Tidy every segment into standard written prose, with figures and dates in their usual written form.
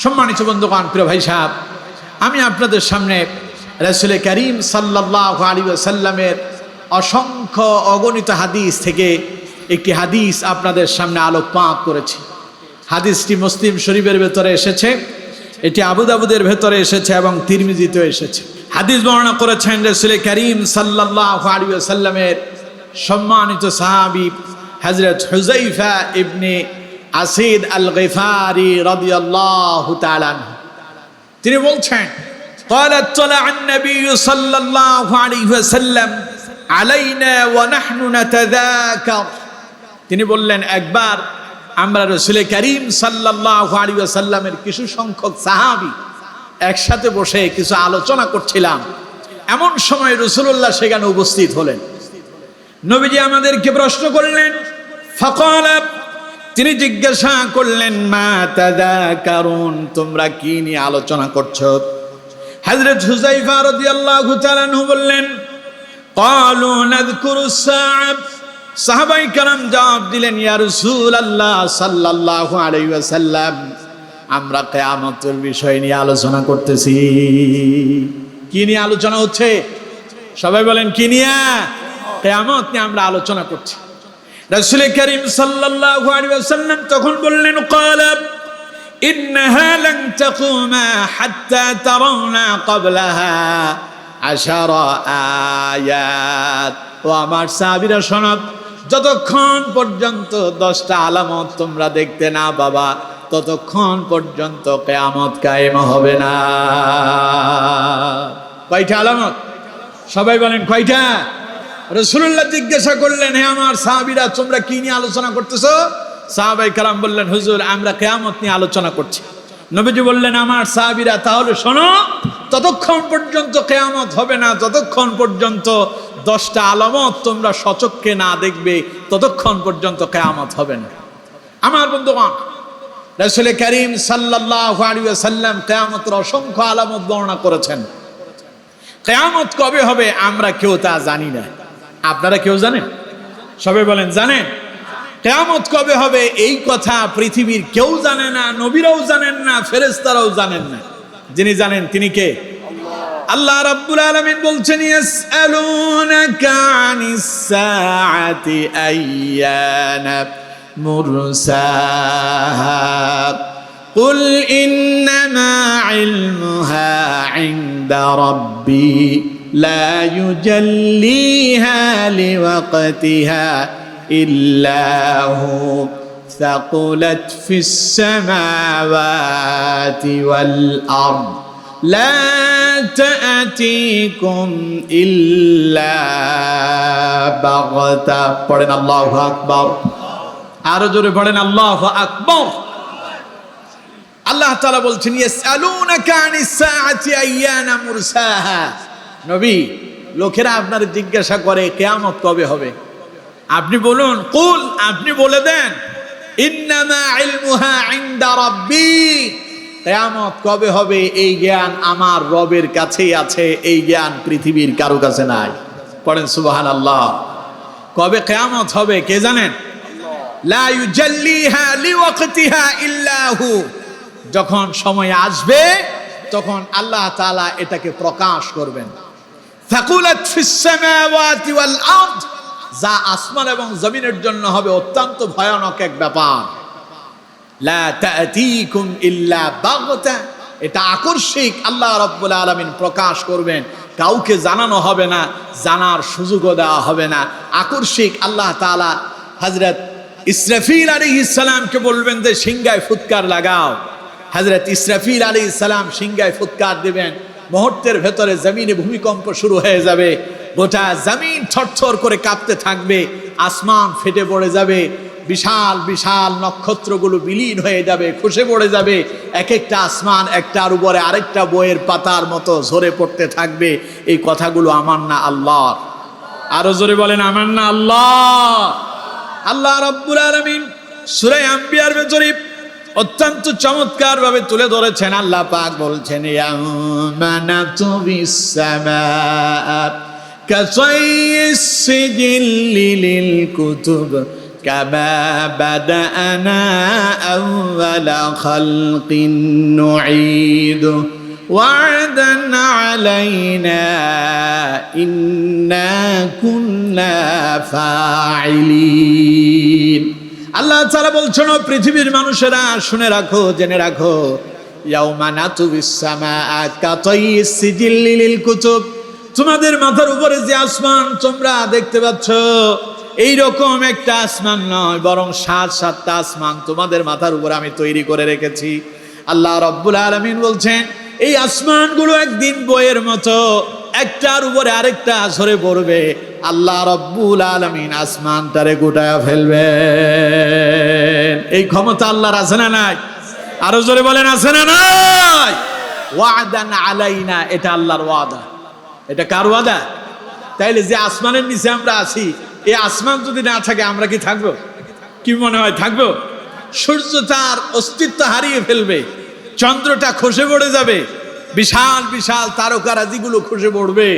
সম্মানিত বন্ধুগণ, প্রিয় ভাই সাহেব, আমি আপনাদের সামনে রাসূল করিম সাল্লাল্লাহু আলাইহি ওয়াসাল্লামের অসংখ্য অগণিত হাদিস থেকে একটি হাদিস আপনাদের সামনে আলোকপাত করেছি। হাদিসটি মুসলিম শরীফের ভেতরে এসেছে, এটি আবু দাউদের ভেতরে এসেছে এবং তিরমিজিতেও এসেছে। হাদিস বর্ণনা করেছেন রাসূল করিম সাল্লাল্লাহু আলাইহি ওয়াসাল্লামের সম্মানিত সাহাবী হযরত হুযায়ফা ইবনে আসিদ আল গিফারি রাদিয়াল্লাহু তাআলা আনহু। তিনি বলছেন, قال اطلع النبي صلى الله عليه وسلم علينا ونحن نتذاكر। তিনি বললেন, একবার আমরা রাসূল করিম সাল্লাল্লাহু আলাইহি ওয়াসাল্লামের কিছু সংখ্যক সাহাবী একসাথে বসে কিছু আলোচনা করছিলাম, এমন সময় রাসূলুল্লাহ সেখানে উপস্থিত হলেন। নবীজি আমাদেরকে প্রশ্ন করলেন, ফাকাল, তিনি জিজ্ঞাসা করলেন, মা তাযাকারুন, তোমরা কি নিয়ে আলোচনা করছো? হযরত হুযায়ফা রাদিয়াল্লাহু তাআলা আনহু বললেন, ক্বালু নাযকুরুস সাআব। সাহাবায়ে কেরাম জবাব দিলেন, ইয়া রাসূলুল্লাহ সাল্লাল্লাহু আলাইহি ওয়াসাল্লাম, আমরা কিয়ামতের বিষয় নিয়ে আলোচনা করতেছি। কি নিয়ে আলোচনা হচ্ছে? সবাই বলেন, কি নিয়ে? কিয়ামত নিয়ে আমরা আলোচনা করছি। রাসূল করিম সাল্লাল্লাহু আলাইহি ওয়াসাল্লাম তখন বললেন, ক্বালা ইন্নাহা লান তাকুমা হাত্তা তারাউনা ক্বাবলাহা 10 আয়াত। ও আমার সাহাবীরা শোনো, যতক্ষণ পর্যন্ত 10টা আলামত তোমরা দেখতে না পাবা, ততক্ষণ পর্যন্ত কিয়ামত কায়েম হবে না। কয়টা আলামত? সবাই বলেন, কয়টা? রাসূলুল্লাহ জিজ্ঞাসা করলেন, হে আমার সাহাবীরা, তোমরা কি নিয়ে আলোচনা করতেছো? সাহাবায়ে কেরাম বললেন, হুজুর, আমরা কিয়ামত নিয়ে আলোচনা করছি। নবীজি বললেন, আমার সাহাবীরা, তাহলে শোনো, ততক্ষণ পর্যন্ত কিয়ামত হবে না, যতক্ষণ পর্যন্ত 10টা আলামত তোমরা সচক্ষে না দেখবে, ততক্ষণ পর্যন্ত কিয়ামত হবে না। আমার বন্ধুগণ, রাসূল করিম সাল্লাল্লাহু আলাইহি ওয়াসাল্লাম কিয়ামতের অসংখ্য আলামত বর্ণনা করেছেন। কিয়ামত কবে হবে আমরা কেউ তা জানি না। আপনারা কেউ জানেন? সবাই বলেন, জানেন? কিয়ামত কবে হবে এই কথা পৃথিবীর কেউ জানে না, নবীরাও জানেন না, ফেরেশতারাও জানেন না। যিনি জানেন তিনি কে? আল্লাহ রাব্বুল আলামিন বলছেন, ইয়াসআলুনাকা আনিস সাআতি আইয়ানা মুরসাহা কুল ইন্নামা ইলমুহা ইনদা রাব্বি লা ইউজাল্লিহা লিওয়াক্তিহা ইল্লা হু ثقلت في السماوات والأرض لا تأتيكم إلا بغتة। পড়েন আল্লাহু আকবার। আরো জোরে পড়েন আল্লাহু আকবার। আল্লাহ তাআলা বলছেন, ইয়াসআলুনাকা আনিস সাআতি আইয়ানা মুরসাহা। নবী, লোকেরা আপনার জিজ্ঞাসা করে কিয়ামত কবে হবে, আপনি বলুন, কুল, আপনি বলে দেন, ইন্নামা ইলমুহা ইনদা রাব্বি, কিয়ামত কবে হবে এই জ্ঞান আমার রবের কাছেই আছে, এই জ্ঞান পৃথিবীর কারো কাছে নাই। পড়েন সুবহানাল্লাহ। কবে কিয়ামত হবে কে জানেন? লা ইউজাল্লিহা লিওয়াক্তিহা ইল্লা হু, যখন সময় আসবে তখন আল্লাহ তাআলা এটাকে প্রকাশ করবেন। ফাকুলাত ফিস সামাওয়াতি ওয়াল আরদ, যা আসমান এবং জমিনের জন্য হবে অত্যন্ত ভয়ানক এক ব্যাপার। লা তা'তিকুম ইল্লা বাগতা, এটা আকস্মিক আল্লাহ রাব্বুল আলামিন প্রকাশ করবেন, কাউকে জানানো হবে না, জানার সুযোগও দেওয়া হবে না। আকস্মিক আল্লাহ তাআলা হযরত ইসরাফিল আলাইহিস সালামকে বলবেন যে সিংহায় ফুৎকার লাগাও। হযরত ইসরাফিল আলাইহিস সালাম সিংহায় ফুৎকার দিবেন, মুহূর্তের ভেতরে জমিনে ভূমিকম্প শুরু হয়ে যাবে, গোটা জমিন থরথর করে কাঁপতে থাকবে, আসমান ফেটে পড়ে যাবে, বিশাল বিশাল নক্ষত্রগুলো বিলীন হয়ে যাবে, খসে পড়ে যাবে, এক একটা আসমান একটার উপরে আরেকটা বইয়ের পাতার মতো ঝরে পড়তে থাকবে। এই কথাগুলো আমার না আল্লাহর। আরো জোরে বলেন, আমার না আল্লাহ। আল্লাহ রাব্বুল আলামিন সূরা আম্বিয়ার ভেতরে অত্যন্ত চমৎকার ভাবে তুলে ধরেছেন। আল্লাহ পাক বলছেন, ইয়াউমা নাতুবিস সামা কাসাইয়িস সিজিল্লি লিল কুতুব কামা বাদানা আউওয়ালা খালকিন নুঈদু ওয়া'দান আলাইনা ইন্না কুন্না ফাইলিন। আল্লাহ তাআলা বলছেন, পৃথিবীর মানুষেরা শুনে রাখো, জেনে রাখো, ইয়াউমা নাতুবিস সামাআ কাতাইস সিজিল্লি লিল কুতুব, তোমাদের মাথার উপরে যে আসমান তোমরা দেখতে পাচ্ছ, এই রকম একটা আসমান নয়, বরং 7-7টা আসমান তোমাদের মাথার উপরে আমি তৈরি করে রেখেছি। আল্লাহ রাব্বুল আলামিন বলছেন, এই আসমানগুলো একদিন বইয়ের মতো একটার উপরে আরেকটা ঝরে পড়বে। আল্লাহ রাব্বুল আলামিন আসমানটারে গোটায়া ফেলবেন। এই ক্ষমতা আল্লাহর আছে না নাই? আরো জোরে বলেন, আছে না নাই? ওয়া'দান আলাইনা, এটা আল্লাহর ওয়াদা। এটা কার ওয়াদা? তাইলে যে আসমানের নিচে আমরা আছি, এই আসমান যদি না থাকে আমরা কি থাকবো? কি মনে হয় থাকবো? সূর্য তার অস্তিত্ব হারিয়ে ফেলবে, চন্দ্রটা খসে পড়ে যাবে, বিশাল বিশাল তারকারাজিগুলো খসে পড়বে।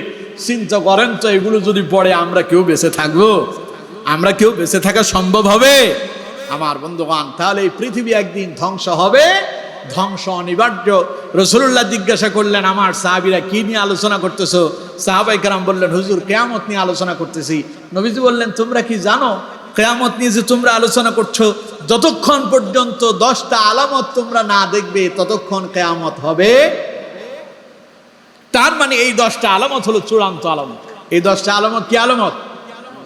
চিন্তা করেন তো, এগুলো যদি পড়ে আমরা কেউ বেঁচে থাকবো? আমরা কেউ বেঁচে থাকা সম্ভব হবে? আমার বন্ধুগণ, তাহলে এই পৃথিবী একদিন ধ্বংস হবে, ধ্বংস অনিবার্য। রাসূলুল্লাহ জিজ্ঞাসা করলেন, আমার সাহাবীরা কি নিয়ে আলোচনা করতেছো? সাহাবায়ে কেরাম বললেন, হুজুর কিয়ামত নিয়ে আলোচনা করতেছি। নবীজি বললেন, তোমরা কি জানো কিয়ামত নিয়ে যে তোমরা আলোচনা করছো, যতক্ষণ পর্যন্ত 10টা আলামত তোমরা না দেখবে ততক্ষণ কিয়ামত হবে। তার মানে এই 10টা আলামত হলো চূড়ান্ত আলামত। এই 10টা আলামত কি আলামত?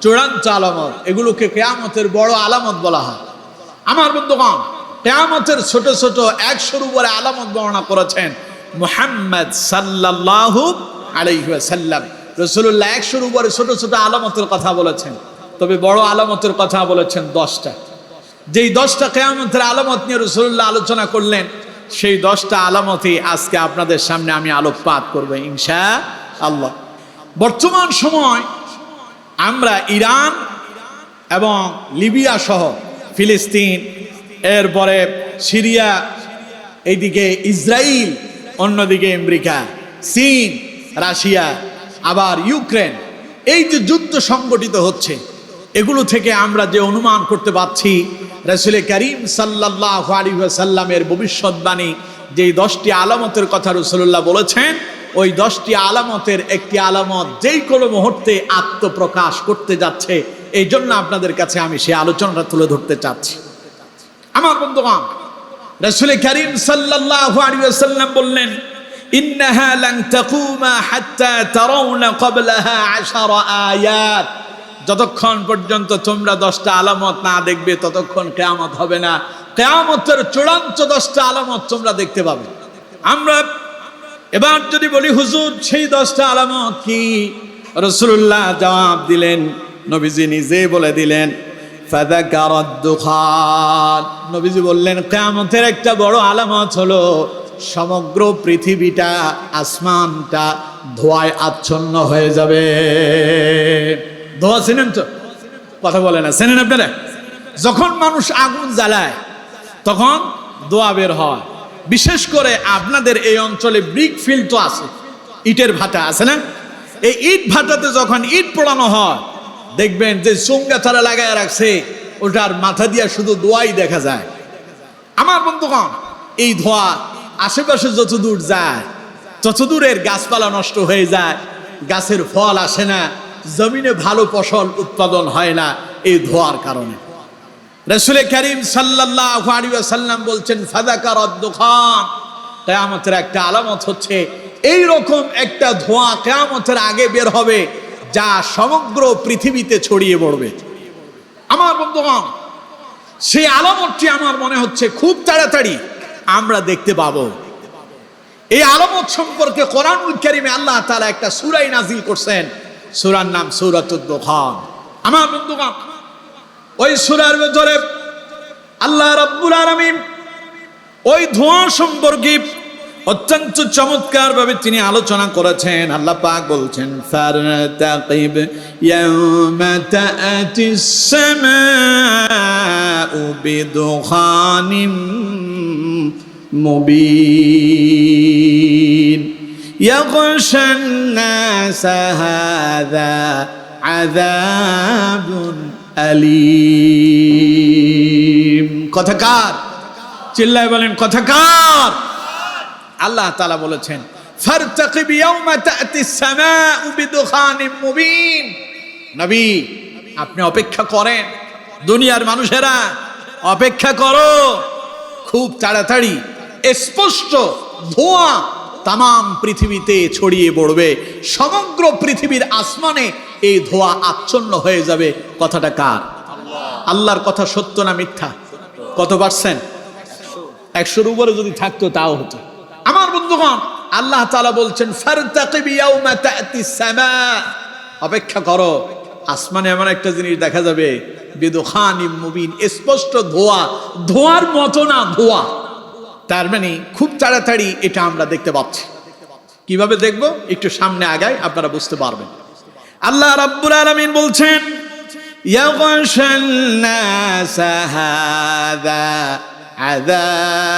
চূড়ান্ত আলামত। এগুলোকে কিয়ামতের বড় আলামত বলা হয়। আমার বন্ধুগণ, কিয়ামতের ছোট ছোট 100-র উপরে আলামত বর্ণনা করেছেন মুহাম্মদ সাল্লাল্লাহু আলাইহি ওয়াসাল্লাম। রাসূলুল্লাহ 100-র উপরে ছোট ছোট আলামতের কথা বলেছেন, তবে বড় আলামতের কথা বলেছেন 10টা। যেই 10টা কিয়ামতের আলামত নিয়ে রাসূলুল্লাহ আলোচনা করলেন, সেই 10টা আলামতই আজকে আপনাদের সামনে আমি আলোকপাত করব ইনশাআল্লাহ। বর্তমান সময় আমরা ইরান এবং লিবিয়া সহ ফিলিস্তিন, এরপরে সিরিয়া, এইদিকে ইসরায়েল, অন্যদিকে আমেরিকা, চীন, রাশিয়া, আবার ইউক্রেন, এই যে যুদ্ধ সংগঠিত হচ্ছে, এগুলো থেকে আমরা যে অনুমান করতে পারছি, রাসূল করিম সাল্লাল্লাহু আলাইহি ওয়াসাল্লামের ভবিষ্যৎবাণী যে 10টি আলামতের কথা রাসূলুল্লাহ বলেছেন, ওই 10টি আলামতের একটি আলামত যেই কোনো মুহূর্তে আত্মপ্রকাশ করতে যাচ্ছে। এই জন্য আপনাদের কাছে আমি সেই আলোচনাটা তুলে ধরতে চাচ্ছি। আমার বন্ধুগণ, রাসূল করিম সাল্লাল্লাহু আলাইহি ওয়াসাল্লাম বললেন, ইন্নাহা লান তাকুমা হাত্তা তারাউনা ক্বাবলাহা 10 আয়াত। যতক্ষণ পর্যন্ত তোমরা 10টা আলামত না দেখবে ততক্ষণ কিয়ামত হবে না। কিয়ামতের চূড়ান্ত 10টা আলামত তোমরা দেখতে পাবে। আমরা এবার যদি বলি, হুজুর সেই 10টা আলামত কি? রাসূলুল্লাহ জবাব দিলেন, নবীজি নিজে বলে দিলেন, ফাযাকারাদ দুখান। নবীজি বললেন, কিয়ামতের একটা বড় আলামত হলো সমগ্র পৃথিবীটা, আসমানটা ধোঁয়ায় আচ্ছন্ন হয়ে যাবে। ধোঁয়া চেনেন তো? কথা বলে না, চেনেন আপনারা? যখন মানুষ আগুন জ্বালায় তখন ধোঁয়া বের হয়। বিশেষ করে আপনাদের এই অঞ্চলে ব্রিক ফিল্ড তো আছে, ইটের ভাটা আছে না? এই ইট ভাটাতে যখন ইট পোড়ানো হয়, দেখবেন যে চুঙ্গা তারা লাগায় রাখছে, ওটার মাথা দিয়ে শুধু ধোঁয়াই দেখা যায়। আমার বন্ধুগণ, এই ধোঁয়া আশেপাশে যত দূর যায় তত দূরের গাছপালা নষ্ট হয়ে যায়, গাছের ফল আসে না, জমিনে ভালো ফসল উৎপাদন হয় না এই ধোঁয়ার কারণে। রাসূল করিম সাল্লাল্লাহু আলাইহি ওয়াসাল্লাম বলছেন, ফাযাকারাদ দুখান। কিয়ামতের একটা আলামত হচ্ছে এই রকম একটা ধোঁয়া কিয়ামতের আগে বের হবে, যা সমগ্র পৃথিবীতে ছড়িয়ে পড়বে। আমার বন্ধুগণ, সেই আলামতটি আমার মনে হচ্ছে খুব তাড়াতাড়ি আমরা দেখতে পাবো। এই আলামত সম্পর্কে কোরআনুল কারীমে আল্লাহ তাআলা একটা সূরা নাযিল করছেন, সূরার নাম সূরাতুদ দুখান। আমার বন্ধুগণ, ওই সূরার ভিতরে আল্লাহ রাব্বুল আলামিন ওই ধোঁয়া সম্পর্কে অত্যন্ত চমৎকার ভাবে তিনি আলোচনা করেছেন। আল্লাহ পাক বলছেন, ফারতাকিব ইয়াওমা তাআতিস সামাউ বিদুখানিম মুবিন ইয়াগশান নাস হাযা আযাবুন আলিম। কথা কার? চিল্লায় বলেন কথা কার? আল্লাহ তাআলা বলেছেন ফারতাকিব ইয়াওমা তা'তিস সামাউ বিদুখানিম মুবিন। নবী আপনি অপেক্ষা করেন, দুনিয়ার মানুষেরা অপেক্ষা করো, খুব তাড়াতাড়ি স্পষ্ট ধোঁয়া তাম পৃথিবীতে ছড়িয়ে পড়বে, সমগ্র পৃথিবীর আসমানে এই ধোঁয়া আচ্ছন্ন হয়ে যাবে। কথাটা কার? আল্লাহর কথা সত্য না মিথ্যা? কত পার্সেন্ট? 100-র উপরে যদি থাকতো তাও হতো। আমার বন্ধুগণ, আল্লাহ তাআলা বলছেন ফারতাকিব ইয়াওমা তা'তিস সামা, অপেক্ষা করো, আসমানে এমন একটা জিনিস দেখা যাবে বিদুখানিম মুবিন, স্পষ্ট ধোঁয়া, ধোঁয়ার মতো না ধোঁয়া। তার মানে খুব তাড়াতাড়ি এটা আমরা দেখতে পাচ্ছি। কিভাবে দেখব? একটু সামনে আগাই, আপনারা বুঝতে পারবেন। আল্লাহ রাব্বুল আলামিন বলছেন ইয়াগশান নাস হাযা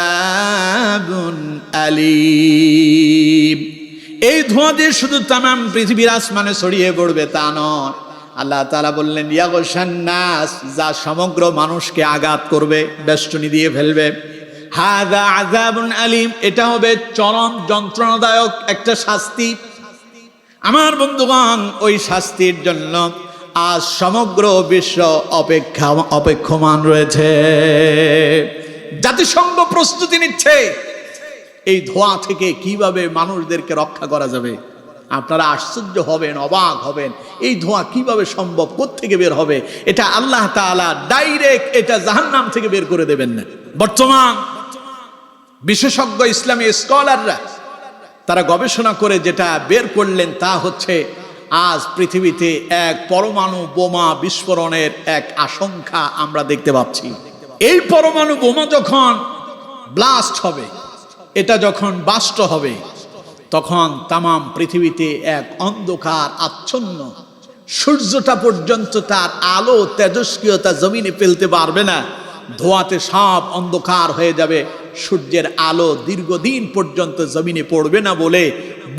আযাবুন আলীম। এই ধোঁয়া দিয়ে শুধু তামাম পৃথিবীর আসমানে ছড়িয়ে পড়বে তা নয়। আল্লাহ তাআলা বললেন ইয়াগশান নাস, যা সমগ্র মানুষকে আঘাত করবে, বেষ্টনী দিয়ে ফেলবে। হাযা আযাবুন আলীম, এটা হবে চরম যন্ত্রণাদায়ক একটা শাস্তি। আমার বন্ধুগণ, ওই শাস্তির জন্য আজ সমগ্র বিশ্ব অপেক্ষমান রয়েছে। জাতিসংঘ প্রস্তুতি নিচ্ছে এই ধোঁয়া থেকে কিভাবে মানুষদেরকে রক্ষা করা যাবে। আপনারা আশ্চর্য হবেন, অবাক হবেন, এই ধোঁয়া কিভাবে সম্ভব, কোত্থেকে বের হবে? এটা আল্লাহ তাআলা ডাইরেক্ট এটা জাহান্নাম থেকে বের করে দেবেন না। বর্তমান বিশেষজ্ঞ ইসলামী স্কলাররা তারা গবেষণা করে যেটা বের করলেন তা হচ্ছে আজ পৃথিবীতে এক পরমাণু বোমা বিস্ফোরণের এক আশঙ্কা আমরা দেখতে পাচ্ছি। এই পরমাণু বোমা যখন ব্লাস্ট হবে, এটা যখন বাস্ট হবে, তখন তামাম পৃথিবীতে এক অন্ধকার আচ্ছন্ন, সূর্যটা পর্যন্ত তার আলো তেজস্ক্রিয়তা জমিনে ফেলতে পারবে না, ধোঁয়াতে সব অন্ধকার হয়ে যাবে, সূর্যের আলো দীর্ঘদিন পর্যন্ত জমিনে পড়বে না বলে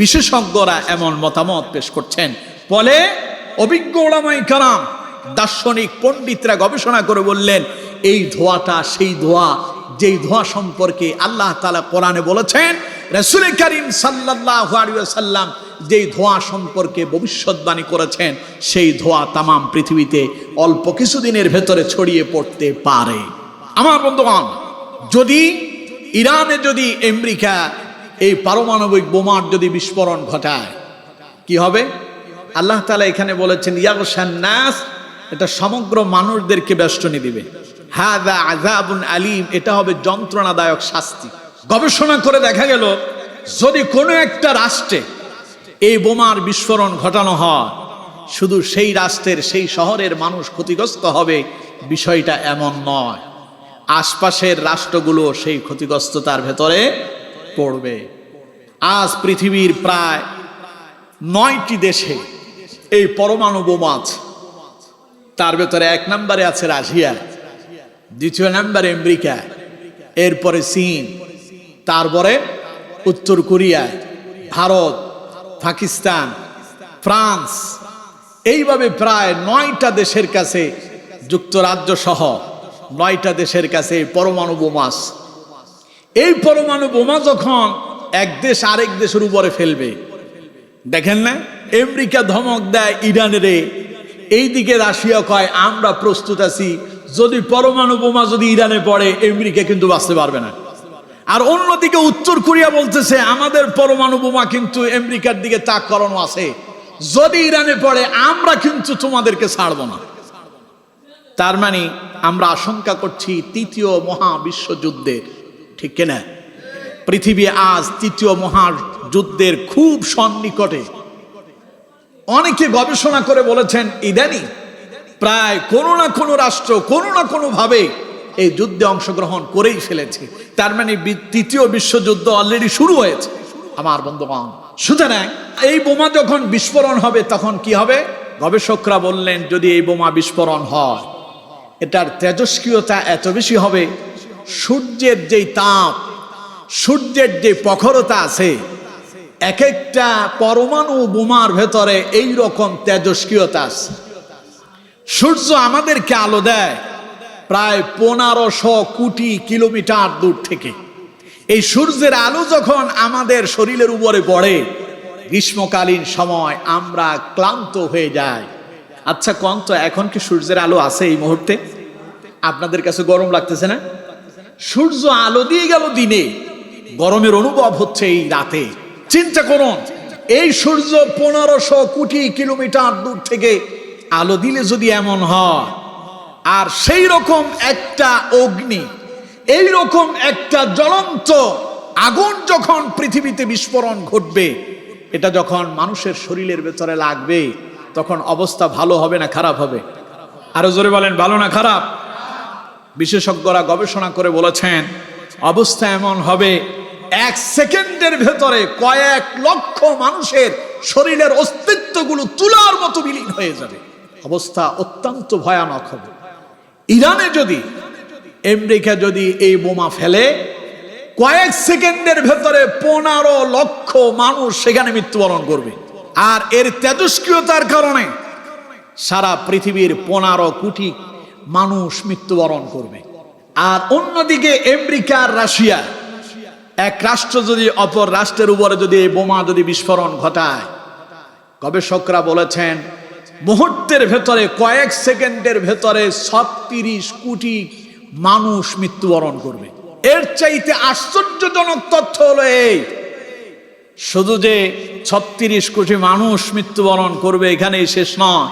বিশেষজ্ঞরা এমন মতামত পেশ করছেন। ফলে অভিজ্ঞ উলামায়ে কেরাম, দার্শনিক পণ্ডিতরা গবেষণা করে বললেন এই ধোঁয়াটা সেই ধোঁয়া যেই ধোঁয়া সম্পর্কে আল্লাহ তাআলা কোরআনে বলেছেন, রাসূল করিম সাল্লাল্লাহু আলাইহি ওয়াসাল্লাম যেই ধোঁয়া সম্পর্কে ভবিষ্যৎবাণী করেছেন, সেই ধোঁয়া তামাম পৃথিবীতে অল্প কিছুদিনের ভেতরে ছড়িয়ে পড়তে পারে। আমার বন্ধুগণ, যদি ইরানে যদি আমেরিকা এই পারমাণবিক বোমার যদি বিস্ফোরণ ঘটায় কি হবে? আল্লাহ তাআলা এখানে বলেছেন ইয়াগশান নাস, এটা সমগ্র মানুষদেরকে বেষ্টনী দিবে। হাযা আযাবুন আলীম, এটা হবে যন্ত্রণাদায়ক শাস্তি। গবেষণা করে দেখা গেল যদি কোনো একটা রাষ্ট্রে এই বোমার বিস্ফোরণ ঘটানো হয়, শুধু সেই রাষ্ট্রের সেই শহরের মানুষ ক্ষতিগ্রস্ত হবে, বিষয়টা এমন নয়, আশপাশের রাষ্ট্রগুলো সেই ক্ষতিগ্রস্ততার ভেতরে পড়বে। আজ পৃথিবীর প্রায় 9টি দেশে এই পরমাণু বোমা আছে। তার ভেতরে 1 নম্বরে আছে রাশিয়া, 2 নম্বরে আমেরিকা, এরপরে চীন, তারপরে উত্তর কোরিয়া, ভারত, পাকিস্তান, ফ্রান্স, এইভাবে প্রায় 9টা দেশের কাছে, যুক্তরাজ্য সহ 9টা দেশের কাছে পরমাণু বোমা আছে। এই পরমাণু বোমা যখন এক দেশ আরেক দেশের উপরে ফেলবে, দেখেন না আমেরিকা ধমক দেয় ইরানেরে, এইদিকে রাশিয়া কয় আমরা প্রস্তুত আছি, যদি পরমাণু বোমা যদি ইরানে পড়ে আমেরিকা কিন্তু বাঁচতে পারবে না। আর অন্যদিকে উত্তর কোরিয়া বলতেছে আমাদের পরমাণু বোমা কিন্তু আমেরিকার দিকে তাক করানো আছে, যদি ইরানে পড়ে আমরা কিন্তু তোমাদেরকে ছাড়বো না। তার মানে আমরা আশঙ্কা করছি 3য় মহাবিশ্বযুদ্ধের, ঠিক কিনা? পৃথিবী আজ 3য় মহাযুদ্ধের খুব সন্নিকটে। অনেকে গবেষণা করে বলেছেন ইদানি প্রায় কোনো না কোনো রাষ্ট্র কোনো না কোনো ভাবে এই যুদ্ধে অংশগ্রহণ করেই ফেলেছে। তার মানে 3য় বিশ্বযুদ্ধ অলরেডি শুরু হয়েছে। আমার বন্ধুগণ, সুতরাং এই বোমা যখন বিস্ফোরণ হবে তখন কি হবে? গবেষকরা বললেন যদি এই বোমা বিস্ফোরণ হয়, এটার তেজস্ক্রিয়তা এত বেশি হবে, সূর্যের যেই তাপ, সূর্যের যে প্রখরতা আছে, এক একটা পরমাণু বোমার ভেতরে এই রকম তেজস্ক্রিয়তা আছে। সূর্য আমাদেরকে আলো দেয় প্রায় 1500 কোটি কিলোমিটার দূর থেকে। এই সূর্যের আলো যখন আমাদের শরীরের উপরে পড়ে, গ্রীষ্মকালীন সময় আমরা ক্লান্ত হয়ে যাই। আচ্ছা কোন তো, এখন কি সূর্যের আলো আছে এই মুহূর্তে? আপনাদের কাছে গরম লাগতেছে না? সূর্য আলো দিয়ে গেল দিনে, গরমের অনুভব হচ্ছে এই রাতে। চিন্তা করুন, এই সূর্য 1500 কোটি কিলোমিটার দূর থেকে আলো দিলে যদি এমন হয়, আর সেই রকম একটা অগ্নি, এই রকম একটা জ্বলন্ত আগুন যখন পৃথিবীতে বিস্ফোরণ ঘটবে, এটা যখন মানুষের শরীরের ভেতরে লাগবে, তখন অবস্থা ভালো হবে না খারাপ হবে? আরো জোরে বলেন, ভালো না খারাপ? বিশেষজ্ঞরা গবেষণা করে বলেছেন, অবস্থা এমন হবে 1 সেকেন্ডের ভেতরে কয়েক লক্ষ মানুষের শরীরের অস্তিত্বগুলো তুলার মতো বিলীন হয়ে যাবে। অবস্থা অত্যন্ত ভয়ানক হবে। ইরানে যদি, আমেরিকা যদি এই বোমা ফেলে, কয়েক সেকেন্ডের ভেতরে 15 লক্ষ মানুষ সেখানে মৃত্যুবরণ করবে। আর এর তেজস্ক্রিয়তার কারণে সারা পৃথিবীর 15 কোটি মানুষ মৃত্যুবরণ করবে। আর অন্যদিকে আমেরিকা আর রাশিয়া, এক রাষ্ট্র যদি অপর রাষ্ট্রের উপরে যদি এই বোমা যদি বিস্ফোরণ ঘটায়, গবেষকরা বলেছেন মুহূর্তের ভেতরে, কয়েক সেকেন্ডের ভেতরে 36 কোটি মানুষ মৃত্যুবরণ করবে। এর চাইতে আশ্চর্যজনক তথ্য হলো এই, শুধু যে 36 কোটি মানুষ মৃত্যুবরণ করবে এখানেই শেষ নয়,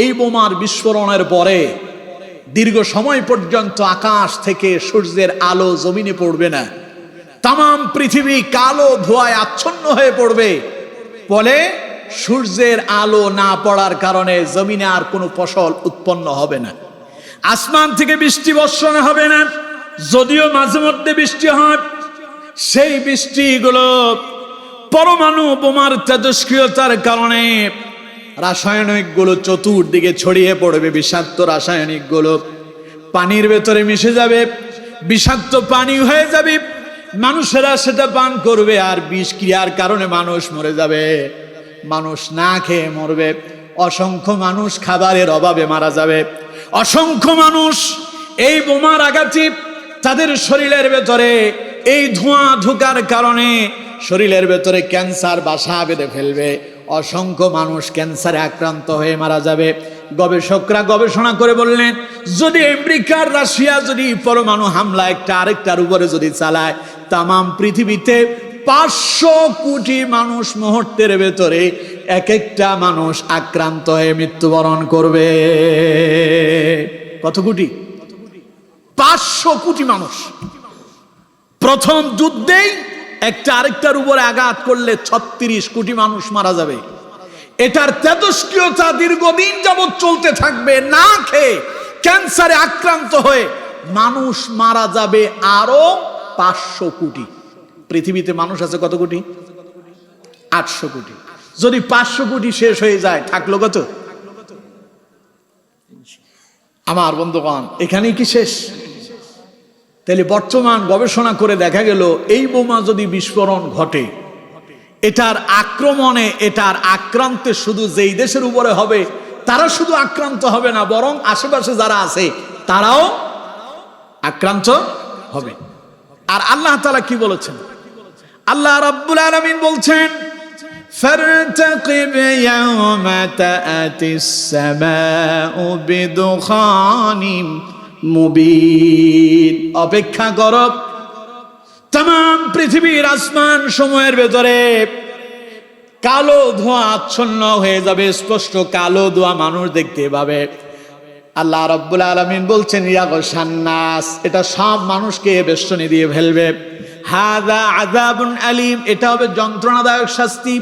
এই বোমার বিস্ফোরণের পরে দীর্ঘ সময় পর্যন্ত আকাশ থেকে সূর্যের আলো জমিনে পড়বে না। তাম পৃথিবী কালো ধোঁয়ায় আচ্ছন্ন হয়ে পড়বে। ফলে সূর্যের আলো না পড়ার কারণে জমিনে আর কোনো ফসল উৎপন্ন হবে না, আসমান থেকে বৃষ্টি বর্ষণ হবে না। যদিও মাঝে মধ্যে বৃষ্টি হয়, সেই বৃষ্টিগুলো পরমাণু বোমার তেজস্ক্রিয়তার কারণে রাসায়নিক গুলো চতুর্দিকে ছড়িয়ে পড়বে। বিষাক্ত রাসায়নিক গুলো পানির ভেতরে মিশে যাবে, বিষাক্ত পানি হয়ে যাবে, মানুষেরা সেটা পান করবে, আর বিষক্রিয়ার কারণে মানুষ মরে যাবে, মানুষ না খেয়ে মরবে, অসংখ্য মানুষ খাবারের অভাবে মারা যাবে, অসংখ্য মানুষ এই বোমার আঘাতে তাদের শরীরের ভেতরে এই ধোঁয়া ঢোকার কারণে শরীরের ভেতরে ক্যান্সার বাসা বেঁধে ফেলবে, অসংখ্য মানুষ ক্যান্সারে আক্রান্ত হয়ে মারা যাবে। গবেষকরা গবেষণা করে বললেন, যদি আমেরিকার রাশিয়া যদি পরমাণু হামলা একটা আরেকটার উপরে যদি চালায়, তামাম পৃথিবীতে 500 কোটি মানুষ মুহূর্তের ভেতরে এক একটা মানুষ আক্রান্ত হয়ে মৃত্যুবরণ করবে। কত কোটি? 500 কোটি মানুষ। প্রথম যুদ্ধেই একটা আরেকটার উপরে আঘাত করলে 36 কোটি মানুষ মারা যাবে। এটার তেজস্ক্রিয়তা দীর্ঘদিন যাবৎ চলতে থাকবে, না খেয়ে ক্যান্সারে আক্রান্ত হয়ে মানুষ মারা যাবে আরো 500 কোটি। পৃথিবীতে মানুষ আছে কত কোটি? 800 কোটি। যদি 500 কোটি শেষ হয়ে যায়, থাকলো কত? আমার বন্ধুগণ, এখানেই কি শেষ? তাহলে বর্তমান গবেষণা করে দেখা গেল, এই বোমা যদি বিস্ফোরণ ঘটে, এটার আক্রমণে, এটার আক্রান্তে শুধু যেই দেশের উপরে হবে তারা শুধু আক্রান্ত হবে না, বরং আশেপাশে যারা আছে তারাও আক্রান্ত হবে। আর আল্লাহ তাআলা কি বলেছেন? আল্লাহ রাব্বুল আলামিন বলছেন, ফারতাকিব ইয়াওমা তাআতিস সামাউ বিদুখানিম মুবিন, অপেক্ষা করো, তাম পৃথিবীর আসমান সময়ের ভেতরে কালো ধোঁয়া আচ্ছন্ন হয়ে যাবে, স্পষ্ট কালো ধোঁয়া মানুষ দেখতে পাবে। আল্লাহ রাব্বুল আলামিন বলছেন, ইয়াগশান নাস, এটা সব মানুষকে বেষ্টনী দিয়ে ফেলবে। হাযা আযাবুন আলীম, এটা হবে যন্ত্রণাদায়ক শাস্তি।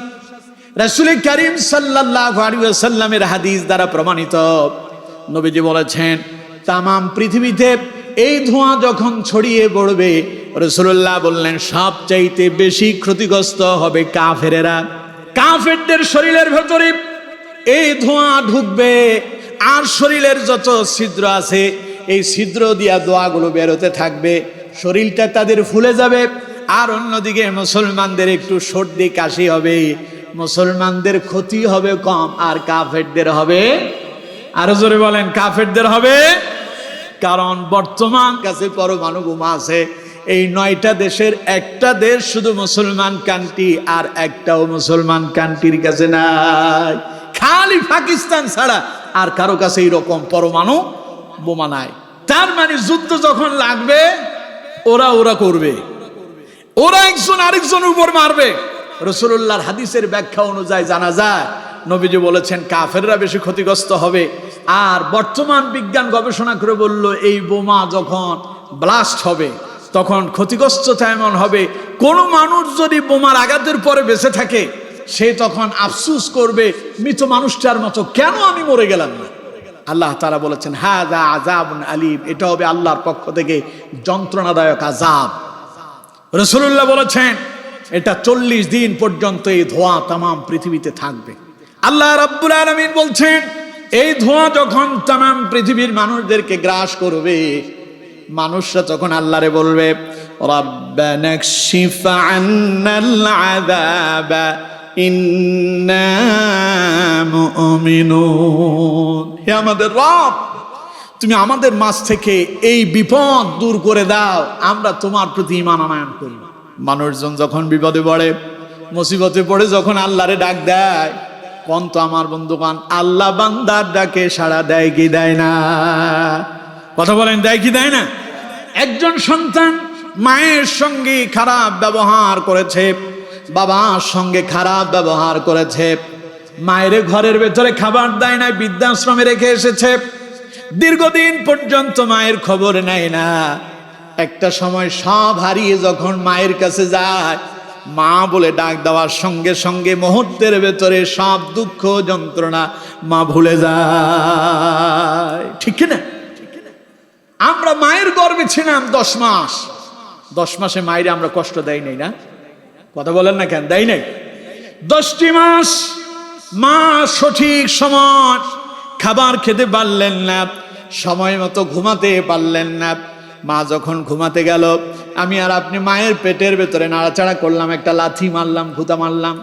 রাসূল করিম সাল্লাল্লাহু আলাইহি ওয়াসাল্লামের হাদিস দ্বারা প্রমাণিত, নবীজি বলেছেন, তামাম পৃথিবীতে এই ধোঁয়া যখন ছড়িয়ে পড়বে, রাসূলুল্লাহ বললেন সবচাইতে বেশি ক্ষতিগ্রস্ত হবে কাফেরেরা। কাফেরদের শরীরের ভেতরে এই ধোঁয়া ঢুকবে, আর শরীরের যত ছিদ্র আছে এই ছিদ্র দিয়া দোয়াগুলো বেরোতে থাকবে, শরীরটা তাদের ফুলে যাবে। আর অন্যদিকে মুসলমানদের একটু সর্দি কাশি হবে, মুসলমানদের ক্ষতি হবে কম, আর কাফেরদের হবে আরো জোরে বলেন, কাফেরদের হবে। কারণ বর্তমান কাছে পরমাণু বোমা আছে। এই 9টা দেশের একটা দেশ শুধু মুসলমান কান্ট্রি, আর একটাও মুসলমান কান্ট্রির কাছে নাই। খালি পাকিস্তান ছাড়া আর কারো কাছে এইরকম পরমাণু বোমা নাই। তার মানে যুদ্ধ যখন লাগবে ওরা করবে, ওরা একজন আরেকজনের উপর মারবে। রাসূলুল্লাহর হাদিসের ব্যাখ্যা অনুযায়ী জানা যায়, নবীজি বলেছেন কাফেররা বেশি ক্ষতিগ্রস্ত হবে। আর বর্তমান বিজ্ঞান গবেষণা করে বলল, এই বোমা যখন ব্লাস্ট হবে তখন ক্ষতিগ্রস্ততা এমন হবে, কোনো মানুষ যদি বোমার আঘাতের পরে বেঁচে থাকে সে তখন আফসুস করবে মৃত মানুষটার মতো, কেন আমি মরে গেলাম না। আল্লাহ তাআলা বলেছেন হাযা আযাবুন আলীম, এটা হবে আল্লাহর পক্ষ থেকে যন্ত্রণাদায়ক আযাব। রাসূলুল্লাহ বলেছেন এটা 40 দিন পর্যন্ত এই ধোঁয়া তামাম পৃথিবীতে থাকবে। আল্লাহ রাব্বুল আলামিন বলছেন এই ধোঁয়া যখন তামাম পৃথিবীর মানুষদেরকে গ্রাস করবে, মানুষরা তখন আল্লাহরে বলবে রাব্বানা কশিফ আন্নাল আযাবা ইন্না মুমিনুন, হে আমাদের রব তুমি আমাদের মাঝ থেকে এই বিপদ দূর করে দাও, আমরা তোমার প্রতি ঈমান আনয়ন করি। মানুষজন যখন বিপদে পড়ে, মুসিবতে পড়ে, যখন আল্লাহরে ডাক দেয়, কোন তো আমার বন্ধুগণ আল্লাহ বান্দার ডাকে সাড়া দেয় কি দেয় না? কথা বলেন, দেয় কি দেয় না? একজন সন্তান মায়ের সঙ্গে খারাপ ব্যবহার করেছে, বাবার সঙ্গে খারাপ ব্যবহার করেছে, মায়ের ঘরের ভেতরে খাবার দেয় না, বৃদ্ধাশ্রমে রেখে এসেছে, দীর্ঘদিন পর্যন্ত মায়ের খবর নেয় না। একটা সময় সব হারিয়ে যখন মায়ের কাছে যায়, মা বলে ডাক দেওয়ার সঙ্গে সঙ্গে মুহূর্তের ভেতরে সব দুঃখ যন্ত্রণা মা ভুলে যায়, ঠিক না? আমরা মায়ের গর্ভে ছিলাম 10 মাস, 10 মাসে মায়ের আমরা কষ্ট দেই নাই না? কথা বলেন না কেন, দেই নাই? 10টি মাস মা সঠিক সময় খাবার খেতে পারলেন না, সময় মতো ঘুমাতে পারলেন না। মা যখন ঘুমাতে গেল, আমি আর আপনি মায়ের পেটের ভেতরে নাড়াচাড়া করলাম, একটা লাথি মারলাম, ঘুতা মারলাম,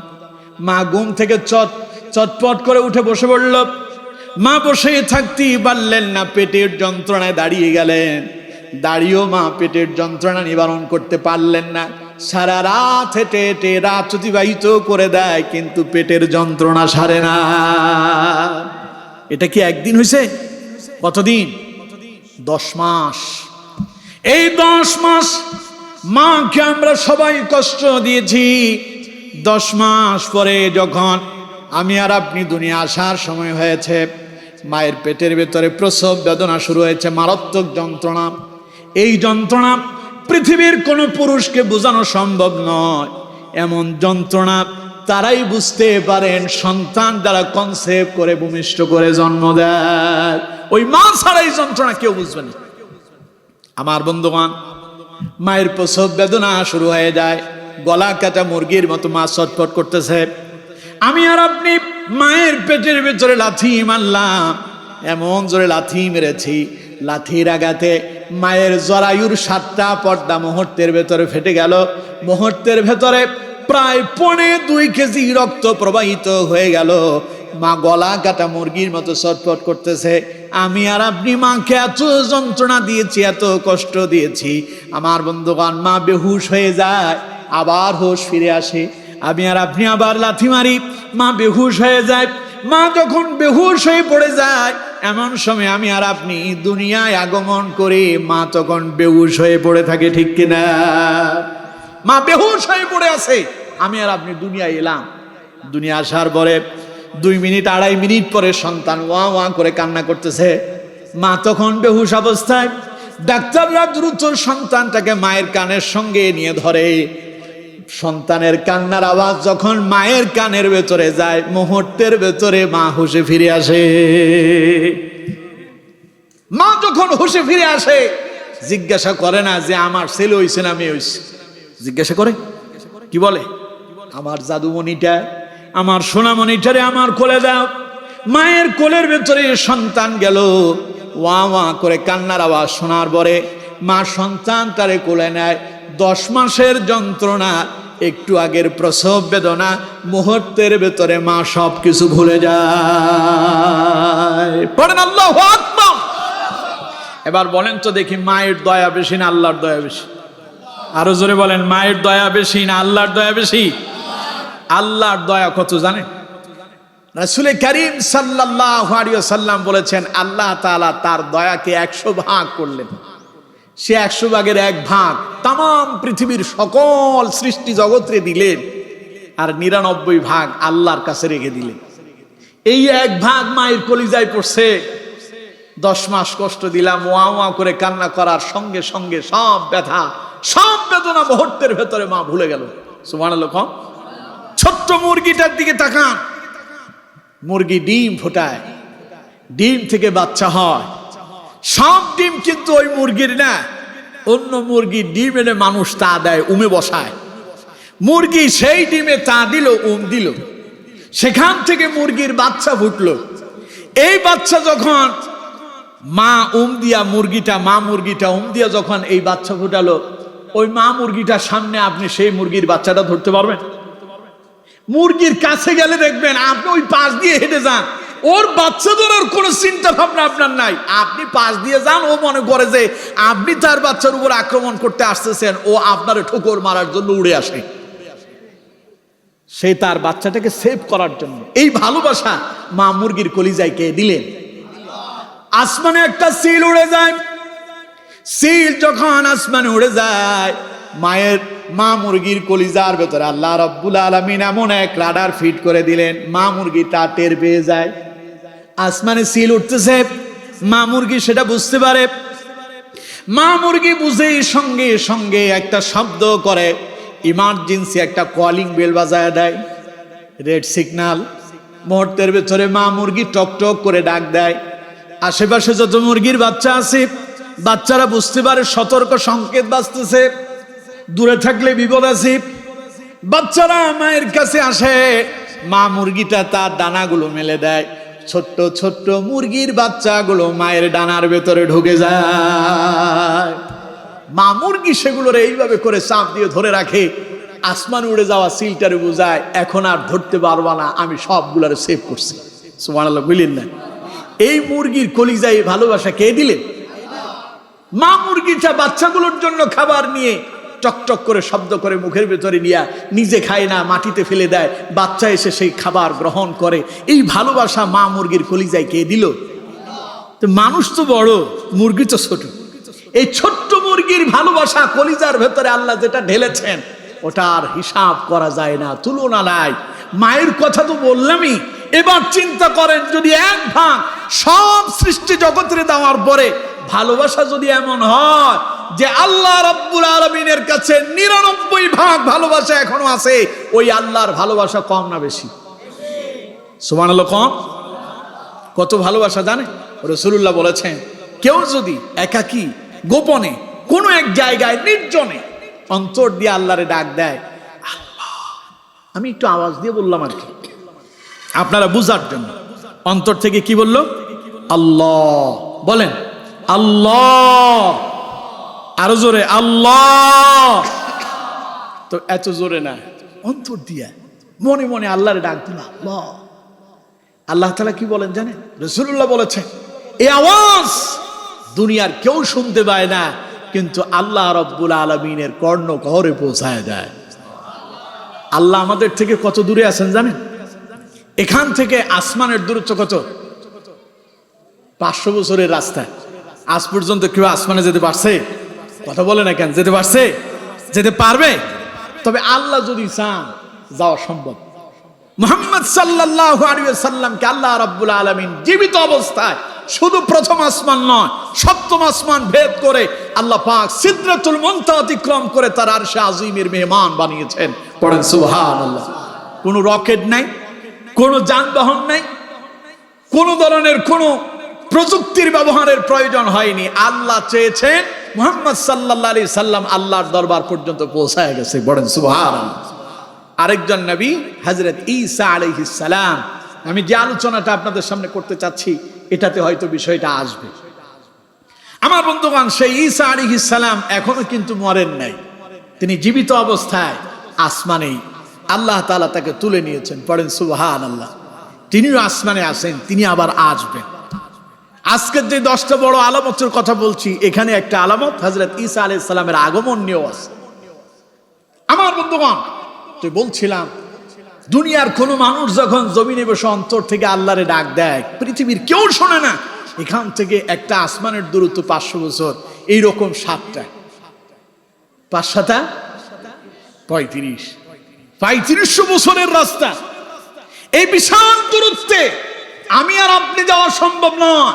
মা ঘুম থেকে চটপট করে উঠে বসে পড়ল। মা বসে থাকতেই পারলেন না, পেটের যন্ত্রণায় দাঁড়িয়ে গেলেন। দাঁড়িয়েও মা পেটের যন্ত্রণা নিবারণ করতে পারলেন না। সারা রাত হেঁটে হেঁটে রাত অতিবাহিত করে দেয়, কিন্তু পেটের যন্ত্রণা সারে না। এটা কি একদিন হয়েছে? কতদিন? 10 মাস। এই 10 মাস মাকে আমরা সবাই কষ্ট দিয়েছি। 10 মাস পরে যখন আমি আর আপনি দুনিয়া আসার সময় হয়েছে, মায়ের পেটের ভেতরে প্রসব বেদনা শুরু হয়েছে, মারাত্মক যন্ত্রণা। এই যন্ত্রণা পৃথিবীর কোনো পুরুষকে বোঝানো সম্ভব নয়। এমন যন্ত্রণা তারাই বুঝতে পারেন সন্তান যারা কনসেপ্ট করে ভূমিষ্ঠ করে জন্ম দেয়। ওই মা ছাড়া এই যন্ত্রণা কেউ বুঝবে না। আমার বন্ধুগণ, মায়ের প্রসব বেদনা শুরু হয়ে যায়, গলা কাটা মুরগির মতো মা ছটফট করতেছে। আমি আর আপনি মায়ের পেটের ভেতরে লাথি মারলাম, এমন জোরে লাথি মেরেছি, লাথির আঘাতে মায়ের জরায়ুর 7টা পর্দা মুহূর্তের ভেতরে ফেটে গেল। মুহূর্তের ভেতরে প্রায় 2.25 কেজি রক্ত প্রবাহিত হয়ে গেল। মা গলা কাটা মুরগির মতো ছটফট করতেছে। আমি আর আপনি মাকে এত যন্ত্রণা দিয়েছি, এত কষ্ট দিয়েছি। আমার বন্ধুগণ, মা বেহুশ হয়ে যায়, আবার হুঁশ ফিরে আসে। আমি আর আপনি আবার লাথি মারি, মা বেহুশ হয়ে যায়। মা যখন বেহুশ হয়ে পড়ে যায়, এমন সময় আমি আর আপনি দুনিয়ায় আগমন করে মা তখন বেহুশ হয়ে পড়ে থাকে, ঠিক কিনা? মা বেহুশ হয়ে পড়ে আছে, আমি আর আপনি দুনিয়ায় এলাম। দুনিয়া আসার পরে 2 মিনিট 2.5 মিনিট পরে সন্তান ওয়া ওয়া করে কান্না করতেছে। মা তখন বেহুশ অবস্থায়। ডাক্তাররা দ্রুত সন্তানটাকে মায়ের কানের সঙ্গে নিয়ে ধরে। সন্তানের কান্নার আওয়াজ যখন মায়ের কানের ভেতরে যায়, মুহূর্তের ভেতরে মা হুঁশে ফিরে আসে। মা যখন হুঁশে ফিরে আসে, জিজ্ঞাসা করে না যে আমার ছেলে হইছে না মেয়ে হইছে, জিজ্ঞাসা করে কি বলে, আমার জাদুমণিটা, আমার সোনামণিটারে আমার কোলে দাও। মায়ের কোলের ভেতরে সন্তান গেল, ওয়া ওয়া করে কান্নার আওয়াজ শোনার পরে মা সন্তানটারে কোলে নেয়। 10 মাসের যন্ত্রণা একটু আগের প্রসব বেদনা, মুহূর্তের ভেতরে মা সব কিছু ভুলে যায়। পড়েন আল্লাহু আকবার। এবার বলেন তো দেখি, মায়ের দয়া বেশি না আল্লাহর দয়া বেশি? আরো জোরে বলেন, মায়ের দয়া বেশি না আল্লাহর দয়া বেশি? আল্লাহর দয়া কত জানেন? রাসূল করিম সাল্লাল্লাহু আলাইহি ওয়াসাল্লাম বলেছেন, আল্লাহ তাআলা তার দয়াকে 100 ভাগ করলেন। সে 100 ভাগের 1 ভাগ তাম পৃথিবীর সকল সৃষ্টি জগৎরে দিলেন, আর 99 ভাগ আল্লাহর কাছে রেখে দিলেন। এই 1 ভাগ মায়ের কলিজায় পড়ছে। 10 মাস কষ্ট দিলাম, ওয়া ওয়া করে কান্না করার সঙ্গে সঙ্গে সব ব্যথা, সব বেদনা মুহূর্তের ভেতরে মা ভুলে গেল। সুবহানাল্লাহ। ছোট্ট মুরগিটার দিকে তাকান। মুরগি ডিম ফোটায়, ডিম থেকে বাচ্চা হয়। সব ডিম কিন্তু ওই মুরগির না, অন্য মুরগির ডিম এনে মানুষ তা দেয়, উমে বসায়। মুরগি সেই ডিমে তা দিল, দিল, সেখান থেকে মুরগির বাচ্চা ফুটলো। এই বাচ্চা যখন মা দিয়া মুরগিটা, মা মুরগিটা দিয়া যখন এই বাচ্চা ফুটালো, ওই মা মুরগিটার সামনে আপনি সেই মুরগির বাচ্চাটা ধরতে পারবেন? মুরগির কাছে গেলে দেখবেন আপনি ওই পাশ দিয়ে হেঁটে যান, ওর বাচ্চা ধরার কোনো চিন্তা ভাবনা আপনার নাই। আপনি পাশ দিয়ে যান, ও মনে করে যে আপনি তার বাচ্চার উপর আক্রমণ করতে আসতেছেন, ও আপনার ঠোকর মারার জন্য উড়ে আসে। সে তার বাচ্চাটাকে সেভ করার জন্য এই ভালোবাসা মা মুরগির কলিজায় কে দিলেন। আসমানে একটা সিল উড়ে যায়, সিল যখন আসমানে উড়ে যায়, মা মুরগির কলিজার ভেতরে আল্লাহ রাব্বুল আলামিন এমন এক রাডার ফিট করে দিলেন, মা মুরগি তা টের পেয়ে যায়। আসমানে সিল উঠতেছে, মা মুরগি সেটা বুঝতে পারে। মা মুরগি বুঝে সঙ্গে সঙ্গে একটা শব্দ করে, ইমার্জেন্সি একটা কলিং বেল বাজায় দেয়, রেড সিগন্যাল। মুহূর্তের ভেতরে মা মুরগি টক টক করে ডাক দেয়। আশেপাশে যত মুরগির বাচ্চা আছে, বাচ্চারা বুঝতে পারে সতর্ক সংকেত বাজতেছে, দূরে থাকলে বিপদ আছে। বাচ্চারা মায়ের কাছে আসে, মা মুরগিটা তার ডানাগুলো মেলে দেয়। ছোট্ট ছোট্ট মুরগির বাচ্চাগুলো মায়ের ডানার ভেতরে ঢুকে যায়। মা মুরগি সেগুলোর এইভাবে করে চাপ দিয়ে ধরে রাখে। আসমান উড়ে যাওয়া সিলটারে বোঝায়, এখন আর ধরতে পারবা না, আমি সবগুলারে সেভ করছি। সুবহানাল্লাহ, বুঝলেন না? এই মুরগির কলিজায় ভালোবাসা কে দিলেন? মা মুরগিটা বাচ্চাগুলোর জন্য খাবার নিয়ে টকটক করে শব্দ করে মুখের ভেতরে নিয়ে নিজে খায় না, মাটিতে ফেলে দেয়, বাচ্চা এসে সেই খাবার গ্রহণ করে। এই ভালোবাসা মা মুরগির কলিজায় কে দিল? তো মানুষ তো বড়, মুরগি তো ছোট। এই ছোট্ট মুরগির ভালোবাসা কলিজার ভেতরে আল্লাহ যেটা ঢেলেছেন, ওটার হিসাব করা যায় না, তুলনা নাই। মায়ের কথা তো বললামই। এবার চিন্তা করেন, যদি 1 ভাগ সব সৃষ্টি জগতের দেওয়ার পরে ভালোবাসা যদি এমন হয় যে আল্লাহ রাব্বুল আলামিনের কাছে 99 ভাগ ভালোবাসা এখনো আছে, ওই আল্লাহর ভালোবাসা কম না বেশি? সুবহানাল্লাহ। কম? কত ভালোবাসা জানে? রাসূলুল্লাহ বলেছেন, কেউ যদি একাকী গোপনে কোনো এক জায়গায় নির্জনে অন্তর দিয়ে আল্লাহরে ডাক দেয়, আল্লাহ, আমি একটু আওয়াজ দিয়ে বললাম আর কি, আপনারা বুঝার জন্য, অন্তর থেকে কি বলল? আল্লাহ। বলেন আল্লাহ, আরো জোরে আল্লাহ। তো এত জোরে না, অন্তর দিয়া মনে মনে আল্লাহরে ডাক দিল আল্লাহ। আল্লাহ তাআলা কি বলেন জানেন? রাসূলুল্লাহ বলেছেন, এই আওয়াজ দুনিয়ার কেউ শুনতে পায় না, কিন্তু আল্লাহ রাব্বুল আলামিনের কর্ণগহ্বরে পৌঁছায় যায়। আল্লাহ আমাদের থেকে কত দূরে আছেন জানেন? এখান থেকে আসমানের দূরত্ব কত? 500 বছরের রাস্তা। আজ পর্যন্ত কেউ আসমানে যেতে পারছে? কথা বলে না কেন? যেতে পারছে? যেতে পারবে? তবে আল্লাহ যদি চান যাওয়া সম্ভব। মুহাম্মদ সাল্লাল্লাহু আলাইহি ওয়াসাল্লামকে আল্লাহ রাব্বুল আলামিন জীবিত অবস্থায় শুধু প্রথম আসমান নয়, 7ম আসমান ভেদ করে আল্লাহ পাক সিদরাতুল মুনতাহা অতিক্রম করে তার আরশে আজিমের মেহমান বানিয়েছেন। পড়েন সুবহানাল্লাহ। কোনো রকেট নাই, কোনো যানবাহন নাই, কোনো ধরনের কোনো প্রযুক্তির ব্যবহারের প্রয়োজন হয়নি। আল্লাহ চেয়েছেন মুহাম্মদ সাল্লাল্লাহু আলাইহি সাল্লাম আল্লাহর দরবার পর্যন্ত পৌঁছায় গেছে। বলেন সুবহানাল্লাহ। আরেকজন নবী হযরত ঈসা আলাইহিস সালাম, আমি যে আলোচনাটা আপনাদের সামনে করতে চাচ্ছি এটাতে হয়তো বিষয়টা আসবে। আমার বন্ধুগণ, সেই ঈসা আলাইহিস সালাম এখনো কিন্তু মরেন নাই, তিনি জীবিত অবস্থায় আসমানে আল্লাহ তাআলা তাকে তুলে নিয়েছেন। পড়েন সুবহানাল্লাহ। তিনিও আসমানে আছেন, তিনি আবার আসবেন। আজকের যে 10টা বড় আলামতের কথা বলছি, এখানে একটা আলামত হযরত ঈসা আলাইহিস সালামের আগমন নিয়েও আছে। আমার বন্ধুগণ, তো বলছিলাম দুনিয়ার কোন মানুষ যখন জমিনে বসে অন্তর থেকে আল্লাহরে ডাক দেয়, পৃথিবীর কেউ শোনে না। এখান থেকে একটা আসমানের দূরত্ব 500 বছর, এইরকম 7টা 5-7 3500 বছরের রাস্তা। এই বিশাল দূরত্বে আমি আর আপনি যাওয়া সম্ভব নয়।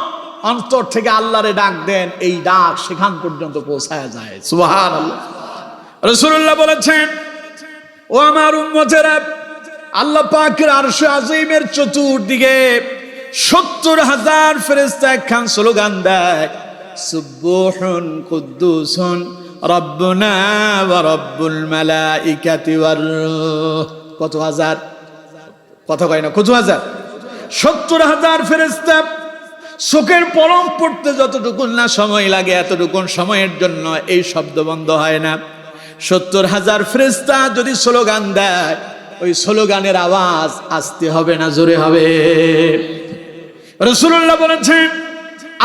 অন্তর থেকে আল্লাহরে ডাক দেন, এই ডাক সেখান পর্যন্ত পৌঁছায় যায়। সুবহানাল্লাহ। রাসূলুল্লাহ বলেছেন, ও আমার উম্মতেরা, আল্লাহ পাকের আরশে আজিমের চতুর্দিকে 70,000 ফেরেশতা একখান স্লোগান দেয়, সুবহুন কুদ্দুসুন রব্বুনা ওয়া রব্বুল মালাইকাতি ওয়ার রূহ। কত হাজার? কথা কয় না, কত হাজার? 70,000 ফেরেশতা। চোখের পলক পড়তে যতটুকু না সময় লাগে, এতটুকুন সময়ের জন্য এই শব্দ বন্ধ হয় না। 70,000 ফেরেশতা যদি স্লোগান দেয়, ওই স্লোগানের আওয়াজ আসতে হবে না জোরে হবে? রাসূলুল্লাহ বলেছেন,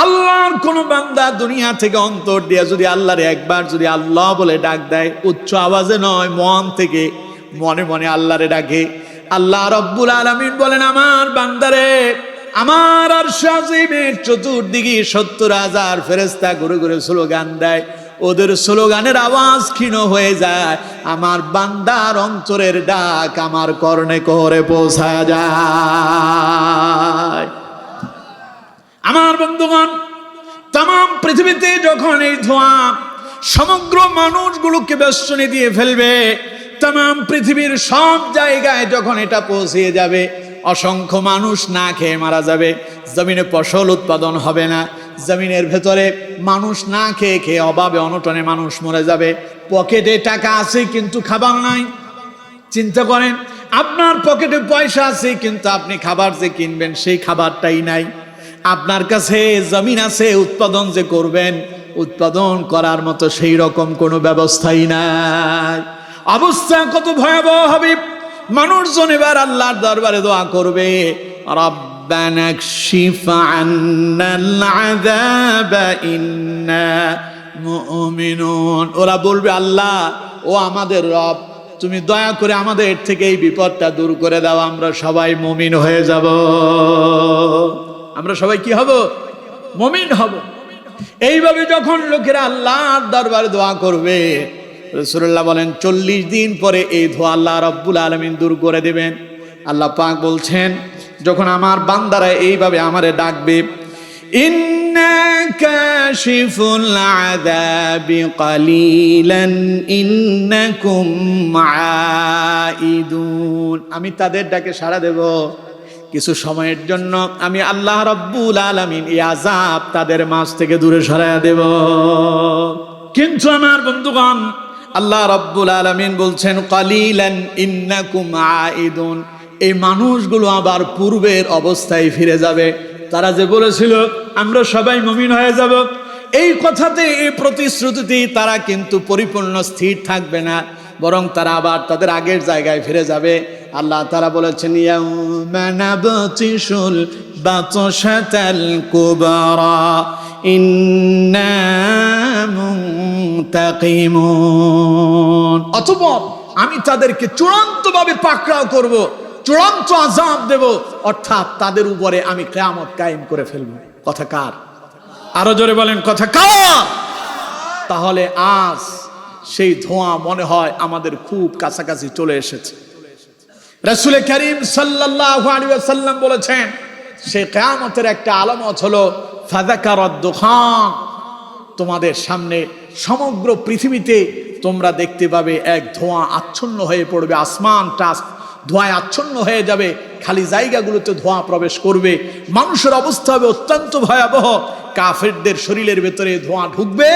আল্লাহর কোন বান্দা দুনিয়া থেকে অন্তর দিয়ে যদি আল্লাহরে একবার যদি আল্লাহ বলে ডাক দেয়, উচ্চ আওয়াজে নয়, মন থেকে মনে মনে আল্লাহরে ডাকে, আল্লাহ রাব্বুল আলামিন বলেন, আমার বান্দারে, আমার আরশে আজিমের চতুর্দিকে 70,000 ফেরেশতা ঘুরে ঘুরে স্লোগান দেয়, ওদের স্লোগানের আওয়াজ ক্ষীণ হয়ে যায়, আমার বান্দার অন্তরের ডাক আমার কর্ণে করে পৌঁছায় যায়। আমার বন্ধুগণ, তাম পৃথিবীতে যখন এই ধোঁয়া সমগ্র মানুষগুলোকে বেষ্টনী দিয়ে ফেলবে, তাম পৃথিবীর সব জায়গায় যখন এটা পৌঁছে যাবে, অসংখ্য মানুষ না খেয়ে মারা যাবে, জমিনে ফসল উৎপাদন হবে না, জমিনের ভেতরে মানুষ না খেয়ে খেয়ে অভাবে অনটনে মানুষ মরে যাবে। পকেটে টাকা আছে কিন্তু খাবার নাই। চিন্তা করেন, আপনার পকেটে পয়সা আছে কিন্তু আপনি খাবার যে কিনবেন সেই খাবারটাই নাই। আপনার কাছে জমিন আছে, উৎপাদন যে করবেন, উৎপাদন করার মতো সেই রকম কোনো ব্যবস্থাই নাই। অবস্থা কত ভয়াবহ হবে। মানুষজন এবার আল্লাহর দরবারে দোয়া করবে, রব্বানা কশিফ আন্নাল আযাবা ইন্না মুমিনুন। ওরা বলবে, আল্লাহ ও আমাদের রব, তুমি দয়া করে আমাদের থেকে এই বিপদটা দূর করে দাও, আমরা সবাই মুমিন হয়ে যাব। আমরা সবাই কি হব? মুমিন হব। এইভাবে যখন লোকেরা আল্লাহর দরবারে দোয়া করবে, রাসূলুল্লাহ বলেন 40 দিন পরে এই ধোঁয়া আল্লাহ রাব্বুল আলামিন দূর করে দেবেন। আল্লাহ পাক বলছেন, যখন আমার বান্দারা এইভাবে আমারে ডাকবে, ইন্না কাশিফুল আযাবি কালিলান ইন্নাকুম আইদুন, আমি তাদের ডাকে সাড়া দেব, কিছু সময়ের জন্য আমি আল্লাহ রাব্বুল আলামিন এই আযাব তাদের মাঝ থেকে দূরে সরায়া দেব। কিন্তু আমার বন্ধুগণ, আল্লাহ রাব্বুল আলামিন বলছেন, কালিলান ইন্নাকুম আইদুন, এই মানুষগুলো আবার পূর্বের অবস্থায় ফিরে যাবে। তারা যে বলেছিল আমরা সবাই মুমিন হয়ে যাব, এই কথাতে, এই প্রতিশ্রুতিতে তারা কিন্তু পরিপূর্ণ স্থির থাকবে না, বরং তারা আবার তাদের আগের জায়গায় ফিরে যাবে। আল্লাহ তাআলা বলেছেন, ইয়াউমা নাবতিশুল বাতশাতাল কুবরা ইন্না মুনতাকিমুন, অতঃপর আমি তাদেরকে চূড়ান্তভাবে পাকড়াও করব, চূড়ান্ত আযাব দেব, অর্থাৎ তাদের উপরে আমি কিয়ামত কায়েম করে ফেলব। কথা কার? আরো জোরে বলেন, কথা কার? তাহলে আজ সেই ধোঁয়া মনে হয় আমাদের খুব কাছাকাছি চলে এসেছে। রাসূল করিম সাল্লাল্লাহু আলাইহি ওয়াসাল্লাম বলেছেন, সেই কিয়ামতের একটা আলামত হলো ফাযাকারাদ দুখান, তোমাদের সামনে সমগ্র পৃথিবীতে তোমরা দেখতে পাবে এক ধোঁয়া আচ্ছন্ন হয়ে পড়বে, আসমানটা ধোঁয়ায় আচ্ছন্ন হয়ে যাবে, খালি জায়গাগুলোতে ধোঁয়া প্রবেশ করবে, মানুষের অবস্থা হবে অত্যন্ত ভয়াবহ। কাফেরদের শরীরের ভেতরে ধোঁয়া ঢুকবে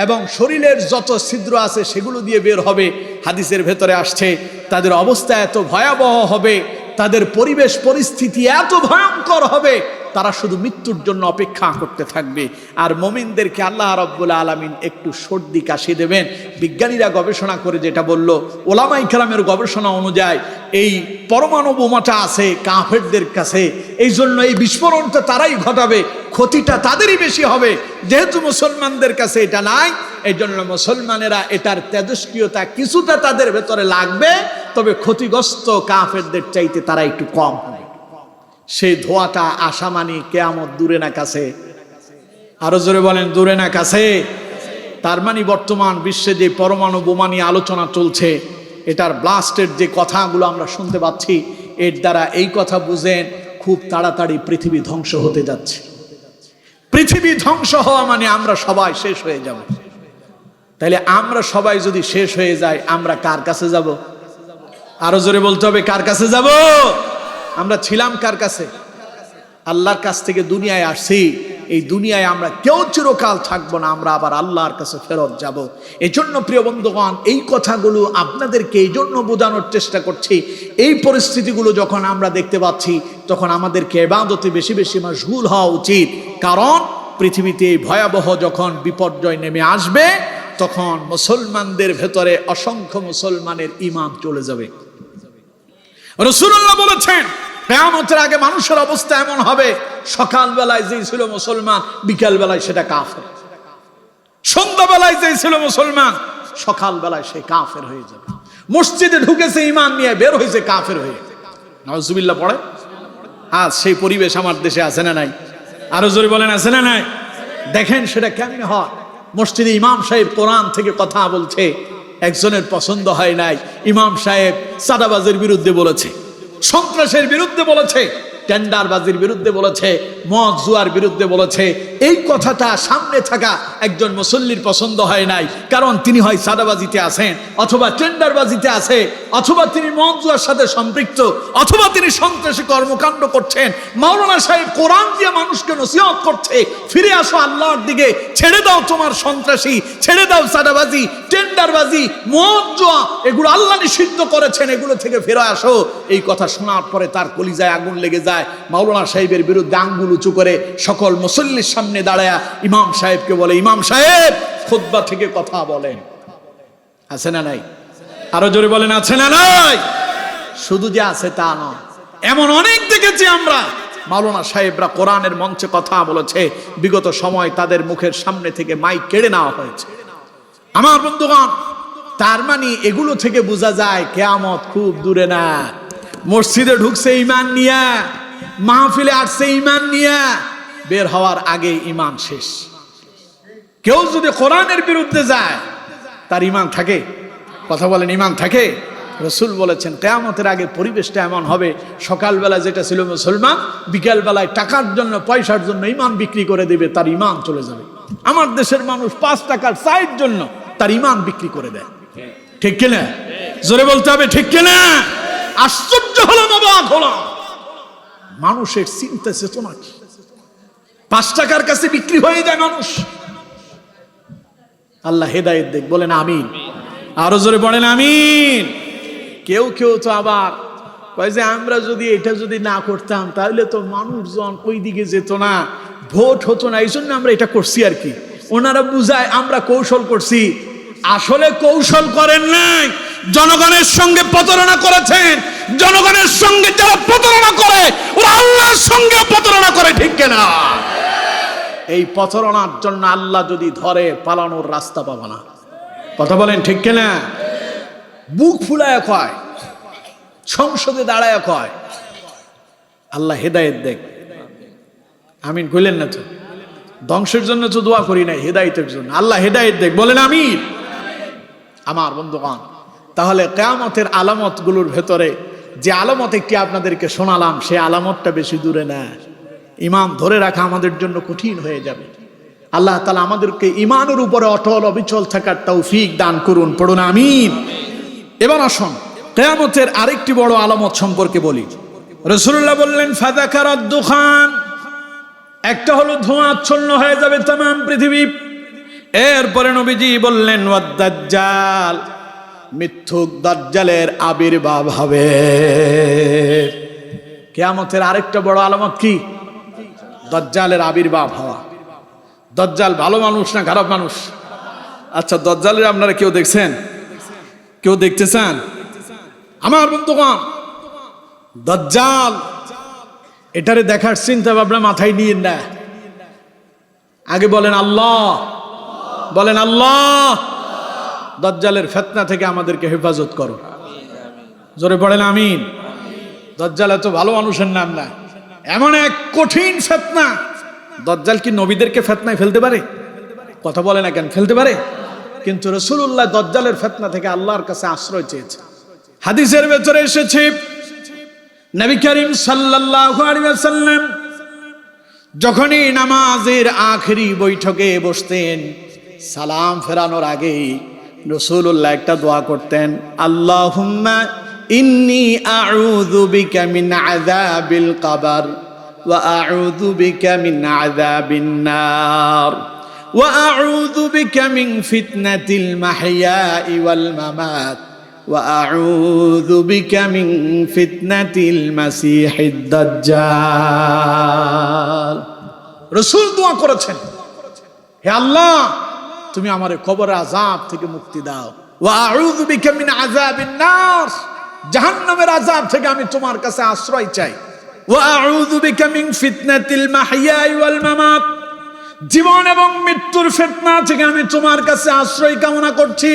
এবং শরীরের যত ছিদ্র আছে সেগুলো দিয়ে বের হবে। হাদিসের ভেতরে আসছে, তাদের অবস্থা এত ভয়াবহ হবে, তাদের পরিবেশ পরিস্থিতি এত ভয়ঙ্কর হবে, তারা শুধু মৃত্যুর জন্য অপেক্ষা করতে থাকবে। আর মুমিনদেরকে আল্লাহ রাব্বুল আলামিন একটু সর্দি কাশি দেবেন। বিজ্ঞানীরা গবেষণা করে যেটা বলল, ওলামায়ে কেরামের গবেষণা অনুযায়ী এই পরমাণু বোমাটা আছে কাফেরদের কাছে, এই জন্য এই বিস্ফোরণটা তারাই ঘটাবে, ক্ষতিটা তাদেরই বেশি হবে। যেহেতু মুসলমানদের কাছে এটা নাই, এই জন্য মুসলমানেরা এটার তেজস্ক্রিয়তা কিছুটা তাদের ভেতরে লাগবে, তবে ক্ষতিগ্রস্ত কাফেরদের চাইতে তারা একটু কম হবে। সেই ধোঁয়াটা আসা মানে কিয়ামত দূরে না কাছে? আরো জোরে বলেন, দূরে না কাছে? তার মানে বর্তমান বিশ্বে যে পরমাণু বোমা নিয়ে আলোচনা চলছে, এটার ব্লাস্টের যে কথাগুলো আমরা শুনতে পাচ্ছি, এর দ্বারা এই কথা বুঝেন খুব তাড়াতাড়ি পৃথিবী ধ্বংস হতে যাচ্ছে। পৃথিবী ধ্বংস হওয়া মানে আমরা সবাই শেষ হয়ে যাব। তাইলে আমরা সবাই যদি শেষ হয়ে যাই, আমরা কার কাছে যাব? আরো জোরে বলতে হবে, কার কাছে যাব? আমরা ছিলাম কার কাছে? আল্লাহর কাছ থেকে দুনিয়ায় আসছি। এই দুনিয়ায় আমরা কেউ চিরকাল থাকবো না, আমরা আবার আল্লাহর কাছে ফেরত যাব। এই জন্য প্রিয় বন্ধুগণ, এই কথাগুলো আপনাদেরকে এই জন্য বোঝানোর চেষ্টা করছি, এই পরিস্থিতিগুলো যখন আমরা দেখতে পাচ্ছি, তখন আমাদেরকে ইবাদতে বেশি বেশি মাশগুল হওয়া উচিত। কারণ পৃথিবীতে এই ভয়াবহ যখন বিপর্যয় নেমে আসবে, তখন মুসলমানদের ভেতরে অসংখ্য মুসলমানের ঈমান চলে যাবে। রাসূলুল্লাহ বলেছেন, কিয়ামতের আগে মানুষের অবস্থা এমন হবে, সকালবেলায় যে ছিল মুসলমান, বিকাল বেলায় সেটা কাফের। সন্ধ্যাবেলায় যে ছিল মুসলমান, সকালবেলায় সে কাফের হয়ে যাবে। মসজিদে ঢুকেছে ঈমান নিয়ে, বের হয়েছে কাফের হয়ে। নাউজুবিল্লাহ পড়ে। আজ সেই পরিবেশ আমার দেশে আছে না নাই? আরো জোরে বলেন, আছে না নাই? দেখেন সেটা কেমনে হয়। মসজিদে ইমাম সাহেব কোরআন থেকে কথা বলছে, একজনের পছন্দ হয় নাই। ইমাম সাহেব চাঁদাবাজির বিরুদ্ধে বলেছে, সন্ত্রাসের বিরুদ্ধে বলেছে, টেন্ডারবাজির বিরুদ্ধে বলেছে, মদ জুয়ার বিরুদ্ধে বলেছে। এই কথাটা সামনে থাকা একজন মুসল্লির পছন্দ হয় নাই, কারণ তিনি হয় চাঁদাবাজিতে আছেন, অথবা টেন্ডারবাজিতে আছে, অথবা তিনি মদ জুয়ার সাথে সম্পৃক্ত, অথবা তিনি সন্ত্রাসী কর্মকাণ্ড করছেন। মাওলানা সাহেব কোরআন দিয়ে মানুষকে নসিহত করছে, ফিরে আসো আল্লাহর দিকে, ছেড়ে দাও তোমার সন্ত্রাসী, ছেড়ে দাও চাঁদাবাজি, টেন্ডারবাজি, মদ জুয়া, এগুলো আল্লাহ নিষিদ্ধ করেছেন, এগুলো থেকে ফিরে আসো। এই কথা শোনার পরে তার কলিজায় আগুন লেগে যায়। মাওলানা সাহেবের বিরুদ্ধে আঙ্গুল উঁচু করে সকল মুসল্লির সামনে দাঁড়ায়া ইমাম সাহেবকে বলে, ইমাম সাহেব খুতবা থেকে কথা বলেন। আছে না নাই? আরো জোরে বলেন, আছে না নাই? শুধু যে আছে তা নয়, এমন অনেক দেখেছি আমরা, মাওলানা সাহেবরা কোরআনের মঞ্চে কথা বলেছে, বিগত সময় তাদের মুখের সামনে থেকে মাইক কেড়ে নেওয়া হয়েছে। আমার বন্ধুগণ, তার মানে এগুলো থেকে বোঝা যায় কিয়ামত খুব দূরে না। মসজিদে ঢুকছে ঈমান নিয়া, মাহফিলে আসছে ঈমান নিয়া, বের হওয়ার আগে ঈমান শেষ। কেউ যদি কোরআনের বিরুদ্ধে যায়, তার ঈমান থাকে? কথা বলেন, ঈমান থাকে? রাসূল বলেছেন কিয়ামতের আগে পরিবেশটা এমন হবে, সকালবেলা যেটা ছিল মুসলমান, বিকেল বেলায় টাকার জন্য, পয়সার জন্য ঈমান বিক্রি করে দেবে, তার ঈমান চলে যাবে। আমার দেশের মানুষ 5 টাকার চায়ের জন্য তার ঈমান বিক্রি করে দেয়। ঠিক কিনা? জোরে বলতে হবে, ঠিক কিনা? আশ্চর্য হলাম, অবাক হলাম, মানুষের চিন্তা চেতনা কি! 5 টাকার কাছে বিক্রি হয়ে যায় মানুষ। আল্লাহ হেদায়েত দেখ, বলেন আমিন। আরো জোরে বলেন আমিন। কেউ কেউ তো আবার কয় যে আমরা যদি এটা যদি না করতাম, তাহলে তো মানুষজন ওই দিকে যেত না, ভোট হতো না, এই জন্য আমরা এটা করছি আর কি। ওনারা বুঝায় আমরা কৌশল করছি। আসলে কৌশল করেন নাই, জনগণের সঙ্গে প্রতারণা করেছেন। জনগণের সঙ্গে যারা প্রতারণা করে, ওরা আল্লাহর সঙ্গে প্রতারণা করে। ঠিক কিনা? এই প্রতারণার জন্য আল্লাহ যদি ধরে, পালানোর রাস্তা পাবে না। কথা বলেন, ঠিক কিনা? বুক ফুলায় কয়, সংসদে দাঁড়ায় কয়, আল্লাহ হেদায়েত দেখ। আমিন কইলেন না তো? ধ্বংসের জন্য তো দোয়া করি নাই, হেদায়েতের জন্য। আল্লাহ হেদায়েত দেখ, বলেন আমিন। আমার বন্ধুগণ, তাহলে কিয়ামতের আলামতগুলোর ভেতরে যে আলামত একটি আপনাদেরকে শোনালাম, সেই আলামতটা বেশি দূরে না। ঈমান ধরে রাখা আমাদের জন্য কঠিন হয়ে যাবে। আল্লাহ তাআলা আমাদেরকে ঈমানের উপরে অটল অবিচল থাকার তৌফিক দান করুন, পড়ুন আমিন। এবার আসুন কিয়ামতের আরেকটি বড় আলামত সম্পর্কে বলি। রাসূলুল্লাহ বললেন, ফাযাকারাদ দুখান, একটা হলো ধোঁয়া আচ্ছন্ন হয়ে যাবে तमाम পৃথিবী। এরপরে নবীজি বললেন, ওয়াদ দাজ্জাল, মিথ্যুক দাজ্জালের আবির্ভাব হবে। কিয়ামতের আরেকটা বড় আলামত কি? দজ্জালের আবির্ভাব হওয়া। দজ্জাল ভালো মানুষ না খারাপ মানুষ? আচ্ছা, দজ্জালের আপনারা কেউ দেখছেন? কেউ দেখতে চান? আমার বন্ধুগণ, দজ্জাল এটারে দেখার চিন্তা ভাবনা মাথায় নিয়ে না। আগে বলেন আল্লাহ, বলেন আল্লাহ। দজ্জালের ফিতনা থেকে আমাদেরকে হেফাজত করো। জোরে পড়েন আমিন। দজ্জাল এত ভালো মানুষের নাম না, এমন এক কঠিন ফিতনা। দজ্জাল কি নবীদেরকে ফিতনায় ফেলতে পারে? কথা বলে না কেন, ফেলতে পারে। কিন্তু রাসূলুল্লাহ দজ্জালের ফিতনা থেকে আল্লাহর কাছে আশ্রয় চেয়েছে। হাদিসের ভেতরে এসেছে, নবী করিম সাল্লাল্লাহু আলাইহি ওয়াসাল্লাম যখনই নামাজের আখেরি বৈঠকে বসতেন, সালাম ফেরানোর আগেই রাসূলুল্লাহ একটা দোয়া করতেন, আল্লাহুম্মা ইন্নী আউযু বিকা মিন আযাবিল কবর ওয়া আউযু বিকা মিন আযাবিন নার ওয়া আউযু বিকা মিন ফিতনাতিল মাহইয়াই ওয়াল মামাত ওয়া আউযু বিকা মিন ফিতনাতিল মাসিহিদ দাজ্জাল। রাসূল দোয়া করেছেন, হে আল্লাহ, তুমি আমারে কবরের আযাব থেকে মুক্তি দাও। ওয়া আউযু বিকা মিন আযাবিন নার, জাহান্নামের আযাব থেকে আমি তোমার কাছে আশ্রয় চাই। ওয়া আউযু বিকা মিন ফিতনাতিল মাহইয়াই ওয়াল মামাত, জীবন এবং মৃত্যুর ফিতনা থেকে আমি তোমার কাছে আশ্রয় কামনা করছি।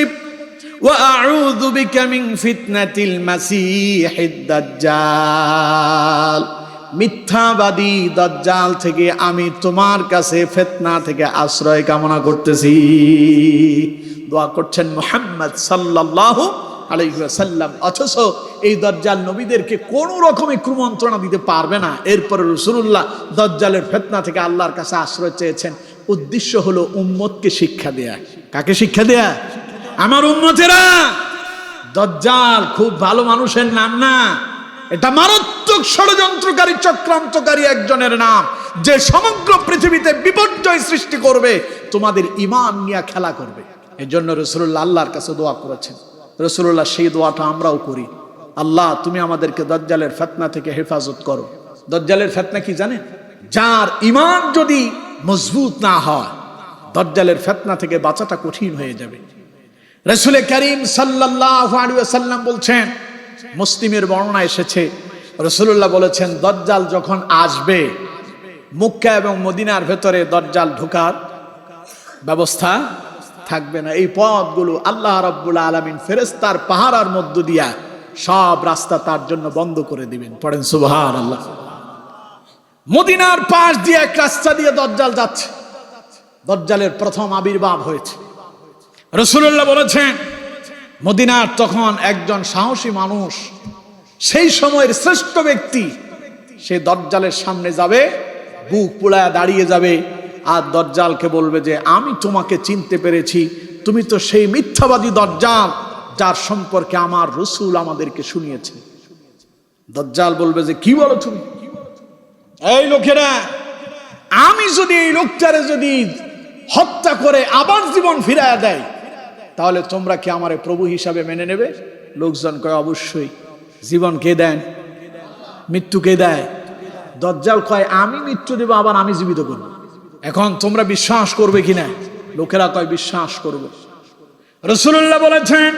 ওয়া আউযু বিকা মিন ফিতনাতিল মাসিহিদ দাজ্জাল, মিথ্যাবাদী দাজ্জাল থেকে আমি তোমার কাছে ফিতনা থেকে আশ্রয় কামনা করতেছি। দোয়া করছেন মুহাম্মদ সাল্লাল্লাহু আলাইহি ওয়াসাল্লাম। অথচ এই দাজ্জাল নবীদেরকে কোন রকমের কুমন্ত্রণা দিতে পারবে না। এরপরে রাসূলুল্লাহ দাজ্জালের ফিতনা থেকে আল্লাহর কাছে আশ্রয় চেয়েছেন। উদ্দেশ্য হলো উম্মতকে শিক্ষা দেয়া। কাকে শিক্ষা দেয়া? আমার উম্মতেরা। দাজ্জাল খুব ভালো মানুষের নাম না, এটা মারাত্মক ষড়যন্ত্রকারী, চক্রান্তকারী একজনের নাম, যে সমগ্র পৃথিবীতে বিপর্যয় সৃষ্টি করবে, তোমাদের ঈমান নিয়ে খেলা করবে। এজন্য রাসূলুল্লাহ আল্লাহর কাছে দোয়া করেছেন। রাসূলুল্লাহ সেই দোয়াটা আমরাও করি, আল্লাহ তুমি আমাদেরকে দাজ্জালের ফিতনা থেকে হেফাজত করো। দাজ্জালের ফিতনা কি জানেন? যার ঈমান যদি মজবুত না হয়, দাজ্জালের ফিতনা থেকে বাঁচাটা কঠিন হয়ে যাবে। রাসূল করিম সাল্লাল্লাহু আলাইহি ওয়াসাল্লাম বলছেন, মুসলিমের বর্ণনা এসেছে, রাসূলুল্লাহ বলেছেন, দাজ্জাল যখন আসবে, মক্কা এবং মদিনার ভেতরে দাজ্জাল ঢোকার ব্যবস্থা থাকবে না। এই পথগুলো আল্লাহ রাব্বুল আলামিন ফেরেশতার পাহারার মধ্য দিয়া সব রাস্তা তার জন্য বন্ধ করে দিবেন। পড়েন সুবহানাল্লাহ। মদিনার পাশ দিয়ে এক রাস্তা দিয়ে দাজ্জাল যাচ্ছে। দাজ্জালের প্রথম আবির্ভাব হয়েছে। রাসূলুল্লাহ বলেছেন, মদিনার তখন একজন সাহসী মানুষ, সেই সময়ের শ্রেষ্ঠ ব্যক্তি, সে দাজ্জালের সামনে যাবে, বুক পুড়ায় দাঁড়িয়ে যাবে, আর দাজ্জালকে বলবে যে আমি তোমাকে চিনতে পেরেছি, তুমি তো সেই মিথ্যাবাদী দাজ্জাল যার সম্পর্কে আমার রাসূল আমাদেরকে শুনিয়েছে। দাজ্জাল বলবে যে কি বলো তুমি? এই লোকেরা, আমি যদি এই লোকটারে যদি হত্যা করে আবার জীবন ফিরায় দেয়, তাহলে তোমরা কি আমারে প্রভু হিসাবে মেনে নেবে? লোকজন কয় অবশ্যই। জীবন কে দেন? মৃত্যু কে দেয়? দাজ্জাল কয় আমি মৃত্যু দেব, আবার আমি জীবিত করব। এখন তোমরা বিশ্বাস করবে কিনা? লোকেরা কয় বিশ্বাস করব। রাসূলুল্লাহ বলেছেন,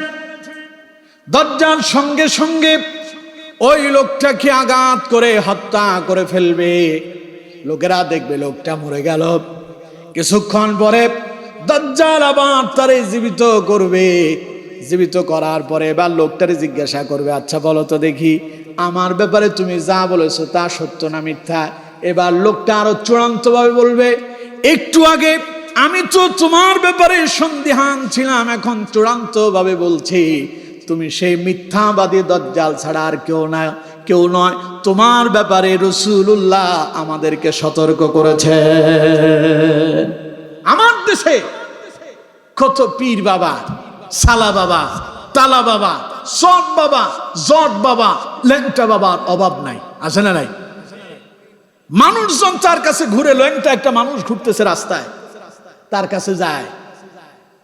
দাজ্জাল সঙ্গে সঙ্গে ওই লোকটাকে আঘাত করে হত্যা করে ফেলবে। লোকেরা দেখবে লোকটা মরে গেল। কিছুক্ষণ পরে দাজ্জাল আবার তারে জীবিত করবে। জীবিত করার পরে এবার লোকটারে জিজ্ঞাসা করবে, আচ্ছা বলো তো দেখি, আমার ব্যাপারে তুমি যা বলেছো তা সত্য না মিথ্যা? এবার লোকটা আরো চূড়ান্ত ভাবে বলবে, একটু আগে আমি তো তোমার ব্যাপারে সন্দিহান ছিলাম, এখন চূড়ান্ত ভাবে বলছি তুমি সেই মিথ্যাবাদী দাজ্জাল ছাড়া আর কেউ নয়। তোমার ব্যাপারে রাসূলুল্লাহ আমাদেরকে সতর্ক করেছে। আমার দেশে কত পীর বাবা, সালা বাবা, তালা বাবা, সট বাবা, জট বাবা, ল্যাংটা বাবার অভাব নাই, আছে না নাই? মানুষজন তার কাছে ঘুরে, ল্যাংটা একটা মানুষ ঘুরতেছে রাস্তায়, তার কাছে যায়।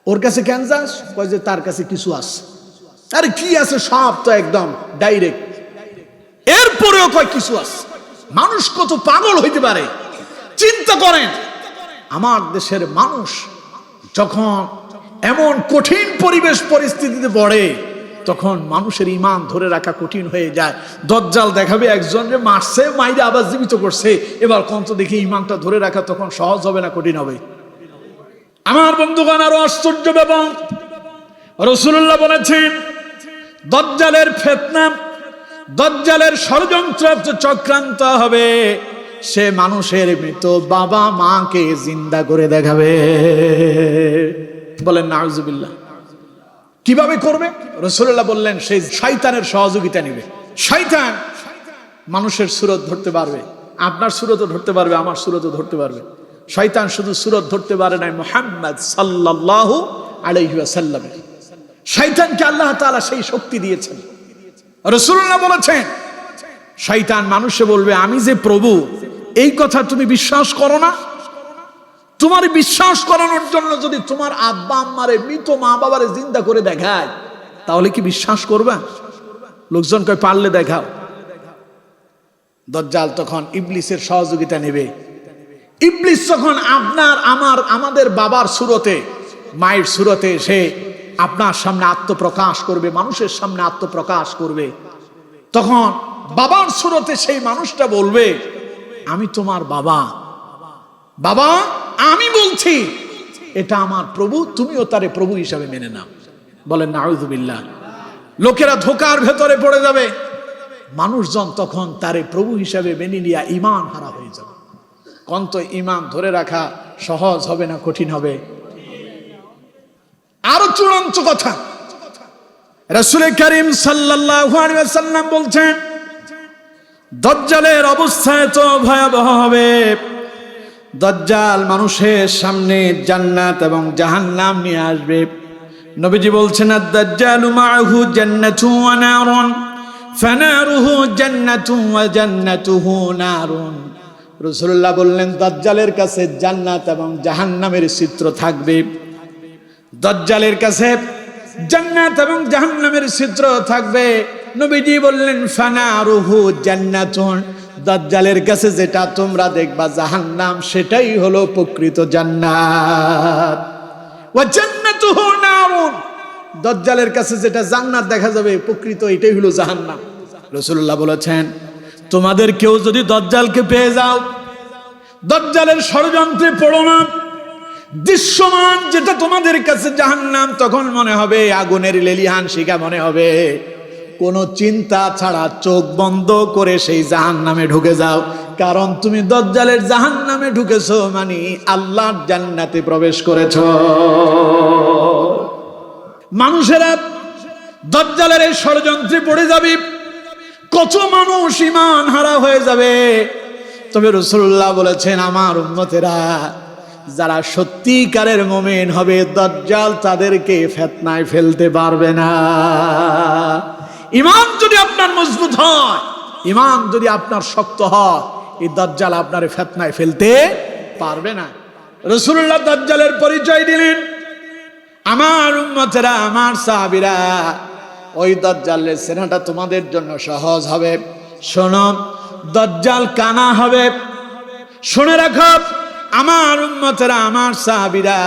ওর কাছে কেন যাস? কয় যে তার কাছে কিছু আছে। আরে কি আছে? সব তো একদম ডাইরেক্ট। এরপরেও কয় কিছু আছে। মানুষ কত পাগল হইতে পারে! চিন্তা করেন, আমার দেশের মানুষ যখন এমন কঠিন পরিবেশ পরিস্থিতিতে পড়ে, তখন মানুষের ঈমান ধরে রাখা কঠিন হয়ে যায়। দাজ্জাল দেখাবে একজনকে মারছে, মাইরে আবার জীবিত করছে, এবার কোন তো দেখি ঈমানটা ধরে রাখা তখন সহজ হবে না কঠিন হবে? আমার বন্ধুগণ, আরো আশ্চর্য ব্যাপার, রাসূলুল্লাহ বলেছেন দাজ্জালের ফিতনা, দাজ্জালের ষড়যন্ত্র চক্রান্ত হবে, সে মানুষের মৃত বাবা মাকে জিন্দা করে দেখাবে। বলেন নাউজুবিল্লাহ। কিভাবে করবে? রাসূলুল্লাহ বললেন সে শয়তানের সহযোগিতা নেবে। শয়তান মানুষের সুরত ধরতে পারবে, আপনার সুরতও ধরতে পারবে, আমার সুরতও ধরতে পারবে। শয়তান শুধু সুরত ধরতে পারে না মুহাম্মদ সাল্লাল্লাহু আলাইহি ওয়াসাল্লাম। শয়তানকে আল্লাহ তাআলা সেই শক্তি দিয়েছেন। রাসূলুল্লাহ বলেছেন শয়তান মানুষে বলবে আমি যে প্রভু, এই কথা তুমি বিশ্বাস করো না? তোমার বিশ্বাস করানোর জন্য যদি তোমার আব্বা আম্মারে, মৃত মা বাবারে জিন্দা করে দেখায়, তাহলে কি বিশ্বাস করবা? লোকজন কয় পারলে দেখাও। দাজ্জাল তখন ইবলিসের সহযোগিতা নেবে। ইবলিস যখন আপনার আমাদের বাবার সুরতে, মায়ের সুরতে সে আপনার সামনে আত্মপ্রকাশ করবে, মানুষের সামনে আত্মপ্রকাশ করবে, তখন বাবার সুরতে সেই মানুষটা বলবে আমি তোমার বাবা, বাবা আমি বলছি এটা আমার প্রভু, তুমিও তারে প্রভু হিসাবে মেনে নাও। বলেন নাউযুবিল্লাহ। লোকেরা ধোকার ভেতরে পড়ে যাবে, মানুষজন তখন তারে প্রভু হিসাবে মেনে নিয়ে ঈমান হারা হয়ে যাবে। কন্ত ঈমান ধরে রাখা সহজ হবে না কঠিন হবে? আরো চূড়ান্ত কথা, রাসূল করিম সাল্লাল্লাহু আলাইহি ওয়াসাল্লাম বলছেন দাজ্জালের অবস্থা তো ভয়াবহ হবে। দাজ্জাল মানুষের সামনে জান্নাত এবং জাহান্নাম নিয়ে আসবে। নবীজি বলছেন আদ-দাজ্জালু মা'আহু জান্নাতুন ওয়া নারুন ফানারুহু জান্নাতুন ওয়া জান্নাতুহু নারুন। রাসূলুল্লাহ বললেন দাজ্জালের কাছে জান্নাত এবং জাহান্নামের চিত্র থাকবে। দাজ্জালের কাছে জান্নাত এবং জাহান্নামের চিত্র থাকবে। নবীজি বললেন ফানারুহু জান্নাতুন, দাজ্জালের কাছে যেটা তোমরা দেখবা জাহান্নাম, সেটাই হলো প্রকৃত জান্নাত। ওয়া জান্নাতুহু নারুন, দাজ্জালের কাছে যেটা জান্নাত দেখা যাবে প্রকৃত এটাই হলো জাহান্নাম। রাসূলুল্লাহ বলেছেন তোমাদের কেউ যদি দাজ্জালকে পেয়ে যাও, দাজ্জালের ষড়যন্ত্রে পড়ো না। দৃশ্যমান যেটা তোমাদের কাছে জাহান্নাম, তখন মনে হবে আগুনের লেলিহান শিখা মনে হবে। কোনো চিন্তা ছাড়া চোখ বন্ধ করে সেই জাহান্নামে ঢুকে যাও, কারণ তুমি দাজ্জালের জাহান্নামে ঢুকেছো মানে আল্লাহর জান্নাতে প্রবেশ করেছো। মানুষেরা দাজ্জালের এই ষড়যন্ত্রে পড়ে যাবে, কত মানুষ ঈমান হারা হয়ে যাবে। তবে রাসূলুল্লাহ বলেছেন আমার উম্মতেরা যারা সত্যিকারের মুমিন হবে, দাজ্জাল তাদেরকে ফিতনায় ফেলতে পারবে না। ঈমান যদি আপনার মজবুত হয়, ঈমান যদি আপনার শক্ত হয়, এই দাজ্জাল আপনার ফিতনায় ফেলতে পারবে না। রাসূলুল্লাহ দাজ্জালের পরিচয় দিলেন। আমার উম্মতেরা, আমার সাহাবীরা, ওই দাজ্জালের চেনাটা তোমাদের জন্য সহজ হবে। শোনো, দাজ্জাল কানা হবে। শুনে রাখো আমার উম্মতেরা, আমার সাহাবীরা,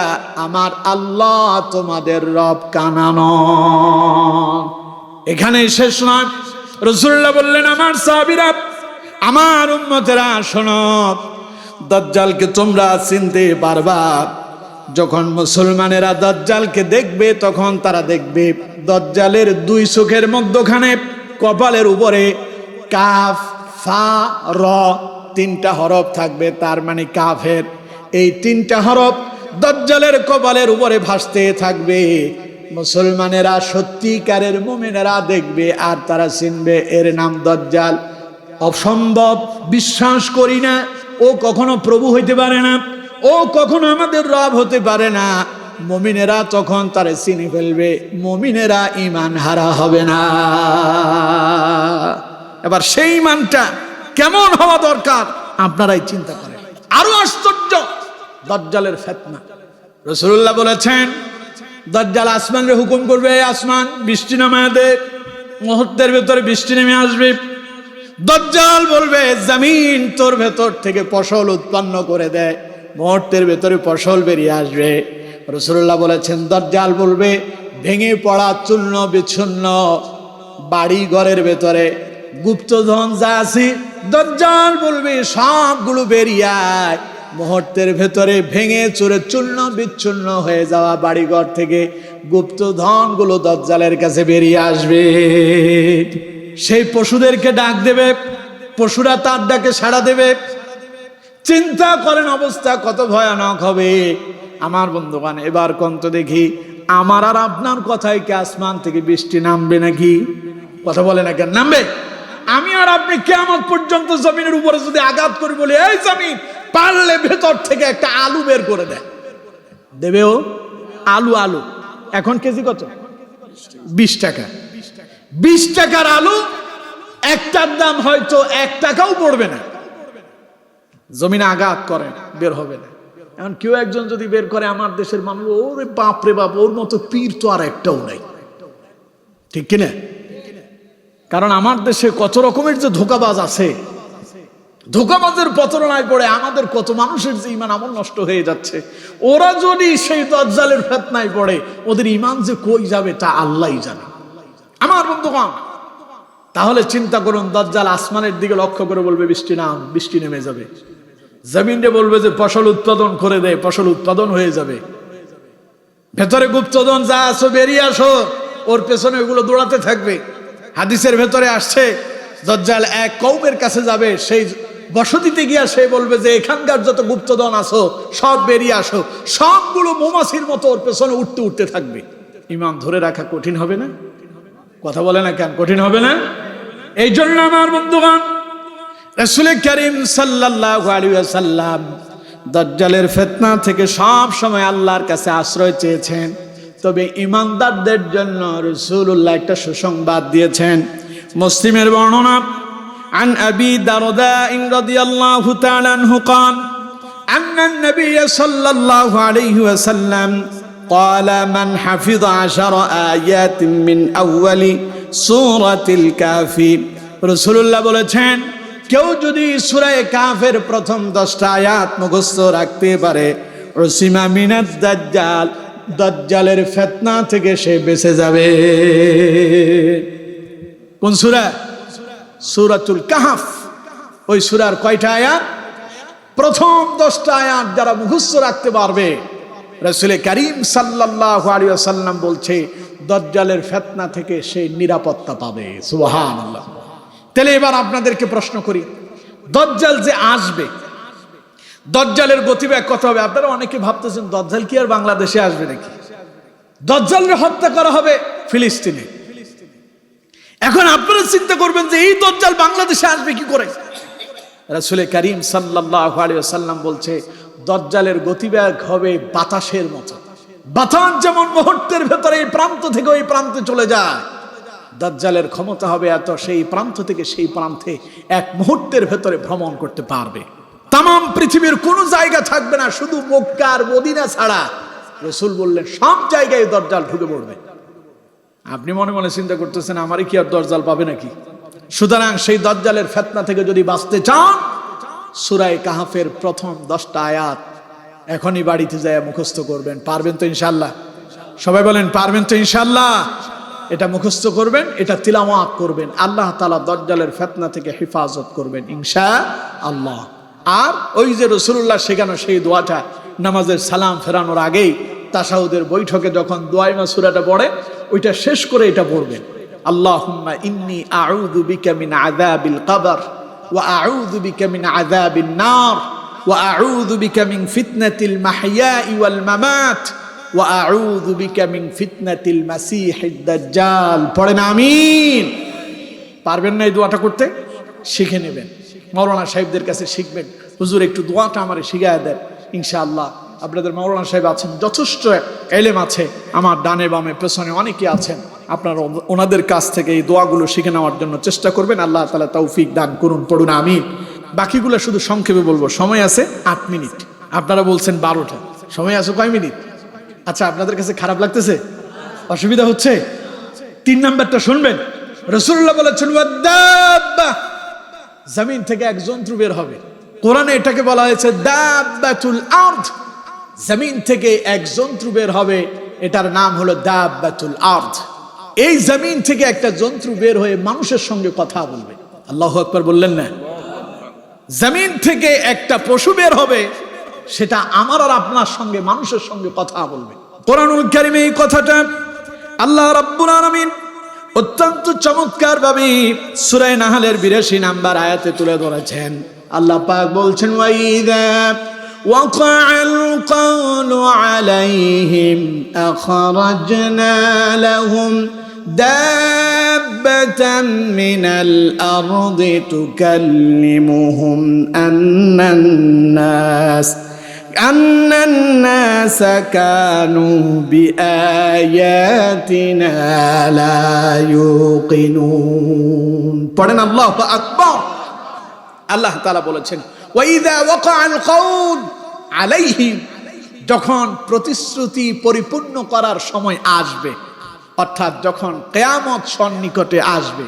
আমার আল্লাহ তোমাদের রব কানা নন। এখানে শেষ নয়। রাসূলুল্লাহ বললেন আমার সাহাবীরা, আমার উম্মতেরা শোনো, দাজ্জালকে তোমরা চিনতে পারবা যখন মুসলমানেরা দাজ্জালকে দেখবে, তখন তারা দেখবে দাজ্জালের দুই চোখের মধ্যখানে কপালের উপরে কাফ ফা র তিনটা হরফ থাকবে, তার মানে কাফের। এই তিনটা হরফ দাজ্জালের কপালের উপরে ভাসতে থাকবে। মুসলমানেরা, সত্যিকারের মুমিনেরা দেখবে আর তারা চিনবে এর নাম দাজ্জাল। অসম্ভব, বিশ্বাস করি না, ও কখনো প্রভু হইতে পারে না, ও কখনো আমাদের রব হতে পারে না। মুমিনেরা তখন তারে চিনে ফেলবে, মুমিনেরা ঈমান হারা হবে না। এবার সেই ঈমানটা কেমন হওয়া দরকার আপনারাই চিন্তা করেন। আরো আশ্চর্য, দাজ্জালের ফিতনা। রাসূলুল্লাহ বলেছেন দাজ্জাল আসমানে হুকুম করবে, আসমান বৃষ্টি নামায় দে। মুহূর্তের ভেতরে বৃষ্টি নেমে আসবে। দাজ্জাল বলবে জমিন তোর ভেতর থেকে ফসল উৎপন্ন করে দেয়, মুহূর্তের ভেতরে ফসল বেরিয়ে আসবে। রাসূলুল্লাহ বলেছেন দাজ্জাল বলবে ভেঙে পড়া চূর্ণ বিচ্ছিন্ন বাড়ি ঘরের ভেতরে গুপ্তধন যা আছে দাজ্জাল বলবে সবগুলো বেরিয়ে আয়। মুহূর্তের ভেতরে ভেঙে চুরে চূর্ণ বিচ্ছিন্ন হয়ে যাওয়া বাড়িঘর থেকে গুপ্তধনগুলো দাজ্জালের কাছে বেরিয়ে আসবে। সেই পশুদেরকে ডাক দেবে, পশুরা তার ডাকে সাড়া দেবে। চিন্তা করেন অবস্থা কত ভয়ানক হবে। আমার বন্ধুগণ, এবার কন্ত দেখি আমার আর আপনার কথায় কি আসমান থেকে বৃষ্টি নামবে নাকি? কথা বলে না কেন? নামবে। আমি আর আপনি কিয়ামত পর্যন্ত জমিনের উপরে যদি আঘাত করি বলি এই জমিন পারলে ভেতর থেকে একটা আলু বের করে দেয়, দেবে ও? আলু এখন কেজি কত? 20 টাকা। 20 টাকার আলু একটার দাম হয়তো 1 টাকাও পড়বে না। জমিনে আঘাত করেন, বের হবে না। এখন কেউ একজন যদি বের করে, আমার দেশের মানুষ ওরে বাপ রে বাপ, ওর মতো পীর তো আর একটাও নাই, ঠিক কিনা? কারণ আমার দেশে কত রকমের যে ধোঁকাবাজ আছে, ধোঁকাবাজের প্রতারণায় পড়ে আমাদের কত মানুষের যে ঈমান আমল নষ্ট হয়ে যাচ্ছে। ওরা যদি সেই দাজ্জালের ফিতনায় পড়ে, ওদের ঈমান যে কই যাবে তা আল্লাহই জানে। আমার বন্ধুগণ, তাহলে চিন্তা করুন, দাজ্জাল আসমানের দিকে লক্ষ্য করে বলবে বৃষ্টি নাম, বৃষ্টি নেমে যাবে। জমিনে বলবে যে ফসল উৎপাদন করে দেয়, ফসল উৎপাদন হয়ে যাবে। ভেতরে গুপ্তধন যা আসো বেরিয়ে আসো, ওর পেছনে ওগুলো দৌড়াতে থাকবে। হাদিসের ভেতরে আসছে দাজ্জাল এক কওমের কাছে যাবে, সেই বসতিতে গিয়া সে বলবে যে এখানকার যত গুপ্তধন আসো সব বেরিয়ে আসো, সবগুলো মৌমাছির মতো ওর পেছনে উঠতে উঠতে থাকবে। ঈমান ধরে রাখা কঠিন হবে না? কথা বলে না কেন? কঠিন হবে না? এই জন্য আমার বন্ধুগণ, রাসূল করিম সাল্লাল্লাহু আলাইহি ওয়াসাল্লাম দাজ্জালের ফিতনা থেকে সব সময় আল্লাহর কাছে আশ্রয় চেয়েছেন। তবে ঈমানদারদের জন্য রাসূলুল্লাহ একটা সুসংবাদ দিয়েছেন। মুসলিমের বর্ণনা, عن أبي درداء رضي الله تعالى عنه قال أن النبي صلى الله عليه وسلم قال من حفظ 10 آيات من أول سورة الكهف। রাসূলুল্লাহ বলেছেন, কেউ যদি সূরা কাহফের প্রথম 10টা আয়াত মুখস্থ রাখতে পারে, উসিমা মিনাদ দাজ্জাল, দাজ্জালের ফিতনা থেকে সে বেঁচে যাবে। কোন সূরা? সূরাতুল কাহফ। ওই সূরার কয়টা আয়াত? প্রথম 10টা আয়াত যারা মুখস্থ রাখতে পারবে, রাসূল করিম সাল্লাল্লাহু আলাইহি ওয়াসাল্লাম বলছে দাজ্জালের ফিতনা থেকে সে নিরাপত্তা পাবে। সুবহানাল্লাহ। তাহলে এবার আপনাদেরকে প্রশ্ন করি, দাজ্জাল যে আসবে, দাজ্জালের গতিবেগ কত হবে? আপনারা অনেকে ভাবতেছেন দাজ্জাল কি আর বাংলাদেশে আসবে নাকি? দাজ্জালকে হত্যা করা হবে ফিলিস্তিনে। এখন আপনারা চিন্তা করবেন যে এই দাজ্জাল বাংলাদেশে আসবে কি করে? রাসূল করিম সাল্লাল্লাহু আলাইহি ওয়াসাল্লাম বলছে দাজ্জালের গতিবেগ হবে বাতাসের মতো। বাতাস যেমন মুহূর্তের ভেতরে এই প্রান্ত থেকে ওই প্রান্তে চলে যায়, দাজ্জালের ক্ষমতা হবে এত, সেই প্রান্ত থেকে সেই প্রান্তে এক মুহূর্তের ভেতরে ভ্রমণ করতে পারবে। তাম পৃথিবীর কোনো জায়গা থাকবে না, শুধু মক্কা আর মদিনা ছাড়া। রাসূল বললেন সব জায়গায় দাজ্জাল ঢুকে পড়বে। আপনি মনে মনে চিন্তা করতেছেন আমারই কি আর দাজ্জাল পাবে নাকি? সুতরাং সেই দাজ্জালের ফিতনা থেকে যদি বাঁচতে চান, সূরা কাহফের প্রথম 10টা আয়াত এখনই বাড়িতে যায় মুখস্থ করবেন। পারবেন তো ইনশাআল্লাহ? সবাই বলেন পারবেন তো ইনশাআল্লাহ? এটা মুখস্থ করবেন, এটা তিলাওয়াত করবেন, আল্লাহ তাআলা দাজ্জালের ফিতনা থেকে হেফাজত করবেন ইনশাআল্লাহ। আর ওই যে রাসূলুল্লাহ শেখানো সেই দোয়াটা নামাজের সালাম ফেরানোর আগেই তাশাহুদের বৈঠকে যখন দোয়াইমা সূরাটা পড়ে, ওইটা শেষ করে এটা পড়বেন, আল্লাহুম্মা ইন্নী আউযু বিকা মিন আযাবিল কবর ওয়া আউযু বিকা মিন আযাবিন নার ওয়া আউযু বিকা মিন ফিতনাতিল মাহইয়াই ওয়াল মামাত ওয়া আউযু বিকা মিন ফিতনাতিল মাসিহিদ দাজ্জাল। পড়েন আমিন। পারবেন না এই দোয়াটা করতে? শিখে নেবেন, মাওলানা সাহেবদের কাছে শিখবেন, হুজুর একটু দোয়াটা আমারে শিখায় দেন। ইনশাআল্লাহ আপনাদের মাওলানা সাহেব আছেন, যথেষ্ট ইলম আছে, আমার ডানে বামে পেছনে অনেকে আছেন, আপনারা ওনাদের কাছ থেকে এই দোয়াগুলো শিখে নেওয়ার জন্য চেষ্টা করবেন। আল্লাহ তাআলা তৌফিক দান করুন। পড়ুন আমিন। বাকিগুলো শুধু সংক্ষেপে বলবো, সময় আছে 8 মিনিট। আপনারা বলছেন 12টা, সময় আছে কয় মিনিট? আচ্ছা, আপনাদের কাছে খারাপ লাগতেছে? অসুবিধা হচ্ছে? 3 নাম্বারটা শুনবেন। রাসূলুল্লাহ বলেছেন ওয়াদাব্বা, জমিন থেকে এক জন্তু বের হবে। কোরআনে এটাকে বলা হয়েছে দাব্বাতুল আরদ। জমিন থেকে এক জন্তু বের হবে, এটার নাম হলো দাব্বাতুল আরদ। এই জমিন থেকে একটা জন্তু বের হয়ে মানুষের সঙ্গে কথা বলবে। আল্লাহু আকবার বললেন না? জমিন থেকে একটা পশু বের হবে, সেটা আমার আর আপনার সঙ্গে, মানুষের সঙ্গে কথা বলবে। কোরআনুল কারীমে এই কথাটা আল্লাহ রাব্বুল আলামিন অত্যন্ত চমৎকার ভাবে সূরা নাহলের 82 নম্বর আয়াতে তুলে ধরেছেন। আল্লাহ পাক বলছেন, ওয়াইদা ওয়াকাআল কওলু আলাইহিম আখরাজনা লাহুম দাব্বাতাম মিনাল আরদি তুকাল্লিমুহুম আন্নান নাস কানু বিআয়াতিনা লা ইউকিনুন। পড়েন আল্লাহু আকবার। আল্লাহ তাআলা বলেছেন, ওয়াইদা ওয়াকাআল কওল আলাইহিম, যখন প্রতিশ্রুতি পরিপূর্ণ করার সময় আসবে, অর্থাৎ যখন কিয়ামত সন্নিকটে আসবে,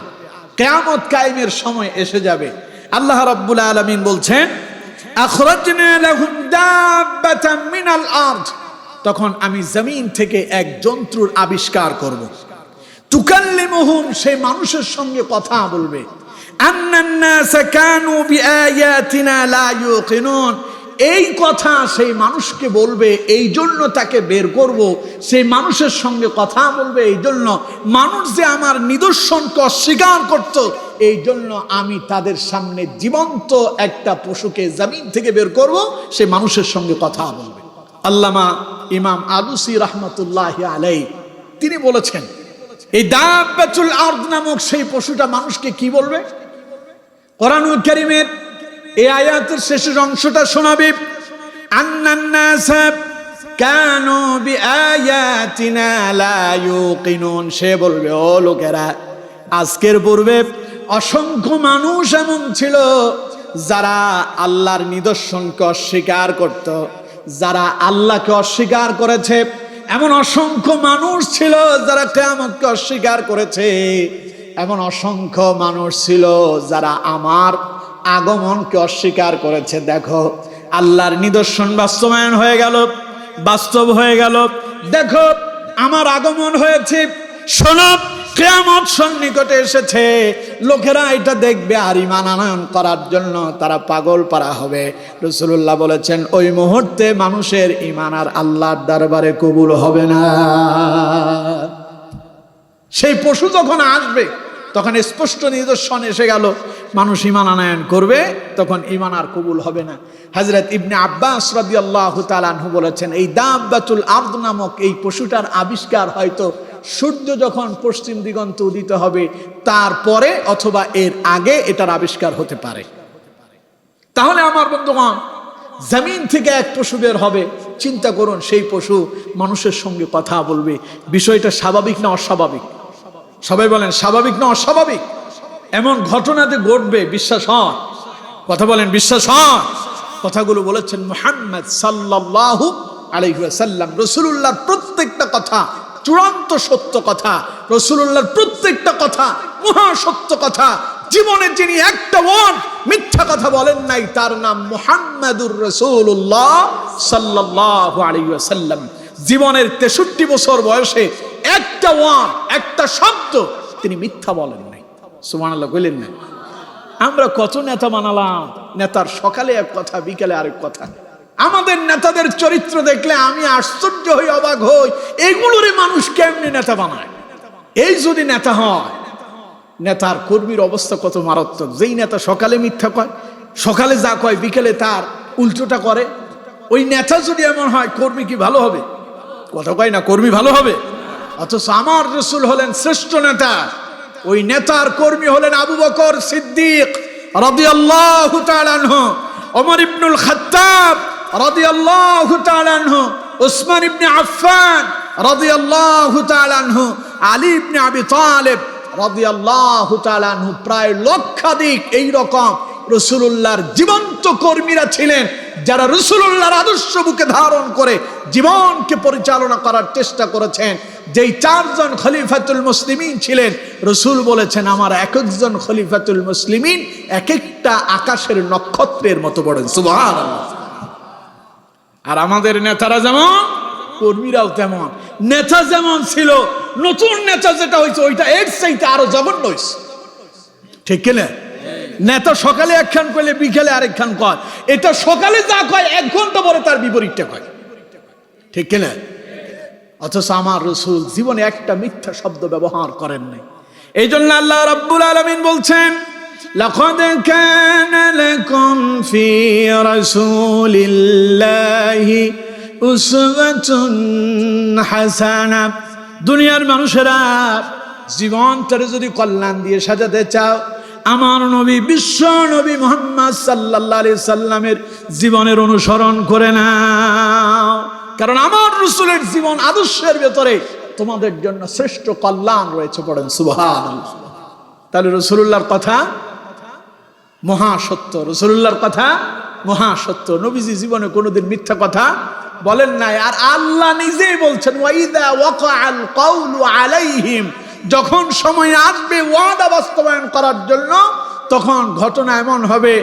কিয়ামত কায়েমের সময় এসে যাবে, আল্লাহ রাব্বুল আলামিন বলছেন, আখরাজনা লাহুম দাব্বাতাম মিনাল আরদ, তখন আমি জমিন থেকে এক জন্তুর আবিষ্কার করব। তুকাল্লিমুহুম, সেই মানুষের সঙ্গে কথা বলবে। আন্নান নাস কানু বিআয়াতিনা লা ইউকিনুন, এই কথা সেই মানুষকে বলবে, এই জন্য তাকে বের করব। সেই মানুষের সঙ্গে কথা বলবে এই জন্য, মানুষ যে আমার নিদর্শনকে অস্বীকার করত, এই জন্য আমি তাদের সামনে জীবন্ত একটা পশুকে জমিন থেকে বের করব, সে মানুষের সঙ্গে কথা বলবে। আল্লামা ইমাম আলুসি রাহমাতুল্লাহি আলাইহি তিনি বলেছেন, এই দাব্বাতুল আরদ নামক সেই পশুটা মানুষকে কি বলবে? কোরআনুল কারীমের এই আয়াতের শেষের অংশটা শোনাবে, আন্নান নাস কানু বিআয়াতিনা লা ইউকিনুন, সে বলবে, ও লোকেরা, আজকের পূর্বে অসংখ্য মানুষ এমন ছিল যারা আল্লাহর নিদর্শনকে অস্বীকার করত, যারা আল্লাহকে অস্বীকার করেছে। এমন অসংখ্য মানুষ ছিল যারা কিয়ামতকে অস্বীকার করেছে। এমন অসংখ্য মানুষ ছিল যারা আমার আগমনকে অস্বীকার করেছে। দেখো, আল্লাহর নিদর্শন বাস্তবায়ন হয়ে গেল, বাস্তব হয়ে গেল। দেখো, আমার আগমন হয়েছে। শোনো, কিয়ামত সন্নিকটে এসেছে। লোকেরা এটা দেখবে আর ঈমান আনয়ন করার জন্য তারা পাগল পারা হবে। রাসূলুল্লাহ বলেছেন, ওই মুহূর্তে মানুষের ঈমান আর আল্লাহর দরবারে কবুল হবে না। সেই পশু যখন আসবে, তখন স্পষ্ট নিদর্শন এসে গেল, মানুষ ঈমান আনয়ন করবে, তখন ঈমান আর কবুল হবে না। হযরত ইবনে আব্বাস রাদিয়াল্লাহু তাআলা আনহু বলেছেন, এই দাব্বাতুল আরদ নামক এই পশুটার আবিষ্কার হয়তো সূর্য যখন পশ্চিম দিগন্তে উদিত হবে তারপরে অথবা এর আগে এটার আবিষ্কার হতে পারে। তাহলে আমার বন্ধুগণ, জমিন থেকে এক পশু বের হবে। চিন্তা করুন, সেই পশু মানুষের সঙ্গে কথা বলবে। বিষয়টা স্বাভাবিক না অস্বাভাবিক? সবাই বলেন, স্বাভাবিক না অস্বাভাবিক? এমন ঘটনাতে ঘটবে, বিশ্বাস হয়? কথা বলেন, বিশ্বাস হয়? কথাগুলো বলেছেন মুহাম্মদ সাল্লাল্লাহু আলাইহি ওয়াসাল্লাম। রাসূলুল্লাহর প্রত্যেকটা কথা চূড়ান্ত সত্য কথা। রাসূলুল্লাহর প্রত্যেকটা কথা মহা সত্য কথা। জীবনে যিনি একটা ওয়ার্ড মিথ্যা কথা বলেন নাই, তার নাম মুহাম্মাদুর রাসূলুল্লাহ সাল্লাল্লাহু আলাইহি ওয়াসাল্লাম। জীবনের 63 বছর বয়সে একটা ওয়ার্ড, একটা শব্দ তিনি মিথ্যা বলেন নাই। সুবহানাল্লাহ বলেন না? আমরা কত নেতা বানালাম, নেতার সকালে এক কথা, বিকেলে আরেক কথা। আমাদের নেতাদের চরিত্র দেখলে আমি আশ্চর্য হই, অবাক হই, এগুলোরে মানুষ কেমনে নেতা বানায়? এই যদি নেতা হয়, নেতার কর্মীর অবস্থা কত মারাত্মক। যেই নেতা সকালে মিথ্যা কয়, সকালে যা কয় বিকেলে তার উল্টোটা করে, ওই নেতা যদি এমন হয়, কর্মী কি ভালো হবে? কথা কয় না, কর্মী ভালো হবে? অথচ আমার রাসূল হলেন শ্রেষ্ঠ নেতা। ওই নেতার কর্মী হলেন আবু বকর সিদ্দিক রাদিয়াল্লাহু তাআলা আনহু, ওমর ইবনুল খাত্তাব রাদিয়াল্লাহু তাআলা আনহু, উসমান ইবনে আফফান রাদিয়াল্লাহু তাআলা আনহু, আলী ইবনে আবি তালেব রাদিয়াল্লাহু তাআলা আনহু। প্রায় লক্ষাধিক এইরকম রাসূলুল্লাহর জীবন্ত কর্মীরা ছিলেন, যারা রাসূলুল্লাহর আদর্শ বুকে ধারণ করে জীবনকে পরিচালনা করার চেষ্টা করেছেন। যেই চারজন খলিফাতুল মুসলিমিন ছিলেন, রাসূল বলেছেন আমার এক একজন খলিফাতুল মুসলিমিন এক একটা আকাশের নক্ষত্রের মতো বড়। সুবহানাল্লাহ। আর আমাদের নেতারা যেমন, কর্মীরাও তেমন। নেতা যেমন ছিল, নতুন নেতা যেটা হয়েছে ওইটা এর চাইতে আরো জঘন্য হয়েছে, ঠিক কিনা? নেতা সকালে একখান কইলে বিকেলে আরেকখান কয়, এটা সকালে যা কয় 1 ঘন্টা পরে তার বিপরীতটা কয়, ঠিক কিনা? অথচ আমার রাসূল জীবনে একটা মিথ্যা শব্দ ব্যবহার করেন নাই। এই জন্য আল্লাহ রাব্বুল আলামিন বলছেন, লাকাদ কানা লাকুম ফি রাসূলিল্লাহি উসওয়াতুন হাসানা। দুনিয়ার মানুষেরা জীবনটারে যদি কল্যাণ দিয়ে সাজাতে চাও, আমার নবী বিশ্ব নবী মুহাম্মদ সাল্লাল্লাহু আলাইহি সাল্লামের জীবনের অনুসরণ করে নাও। কারণ আমার রাসূলের জীবন আদর্শের ভেতরে তোমাদের জন্য শ্রেষ্ঠ কল্যাণ রয়েছে। পড়েন সুবহানাল্লাহ। তাহলে রাসূলুল্লাহর কথা মহাসত্য, রাসূলুল্লাহর কথা মহাসত্য। নবীজি জীবনে কোনোদিন মিথ্যা কথা বলেন নাই। আর আল্লাহ নিজেই বলছেন, ওয়াইদা ওয়াকাআল কাউলু আলাইহিম, যখন সময় আসবে ওয়াদা বাস্তবায়ন করার জন্য, তখন ঘটনা এমন হবে,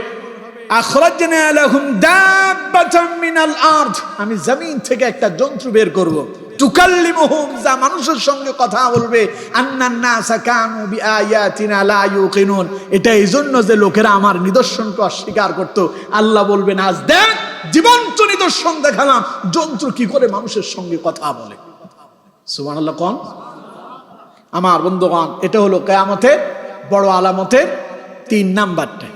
আখরাজনা লাহুম দাব্বাতাম মিনাল আরদ, আমি জমিন থেকে একটা জন্তু বের করব, তুকাল্লিমুহুম, যা মানুষের সঙ্গে কথা বলবে, আন্নান নাসা কানু বিআয়াতিনা লা ইউকিনুন, এটা এই জন্য যে লোকেরা আমার নিদর্শনকে অস্বীকার করত। আল্লাহ বলবেন, আজ দেখ জীবন্ত নিদর্শন দেখালাম জন্তু কি করে মানুষের সঙ্গে কথা বলে। সুবহানাল্লাহ। কোন আমার বন্ধুগণ, এটা হলো কিয়ামতের বড় আলামতের 3 নাম্বারটা।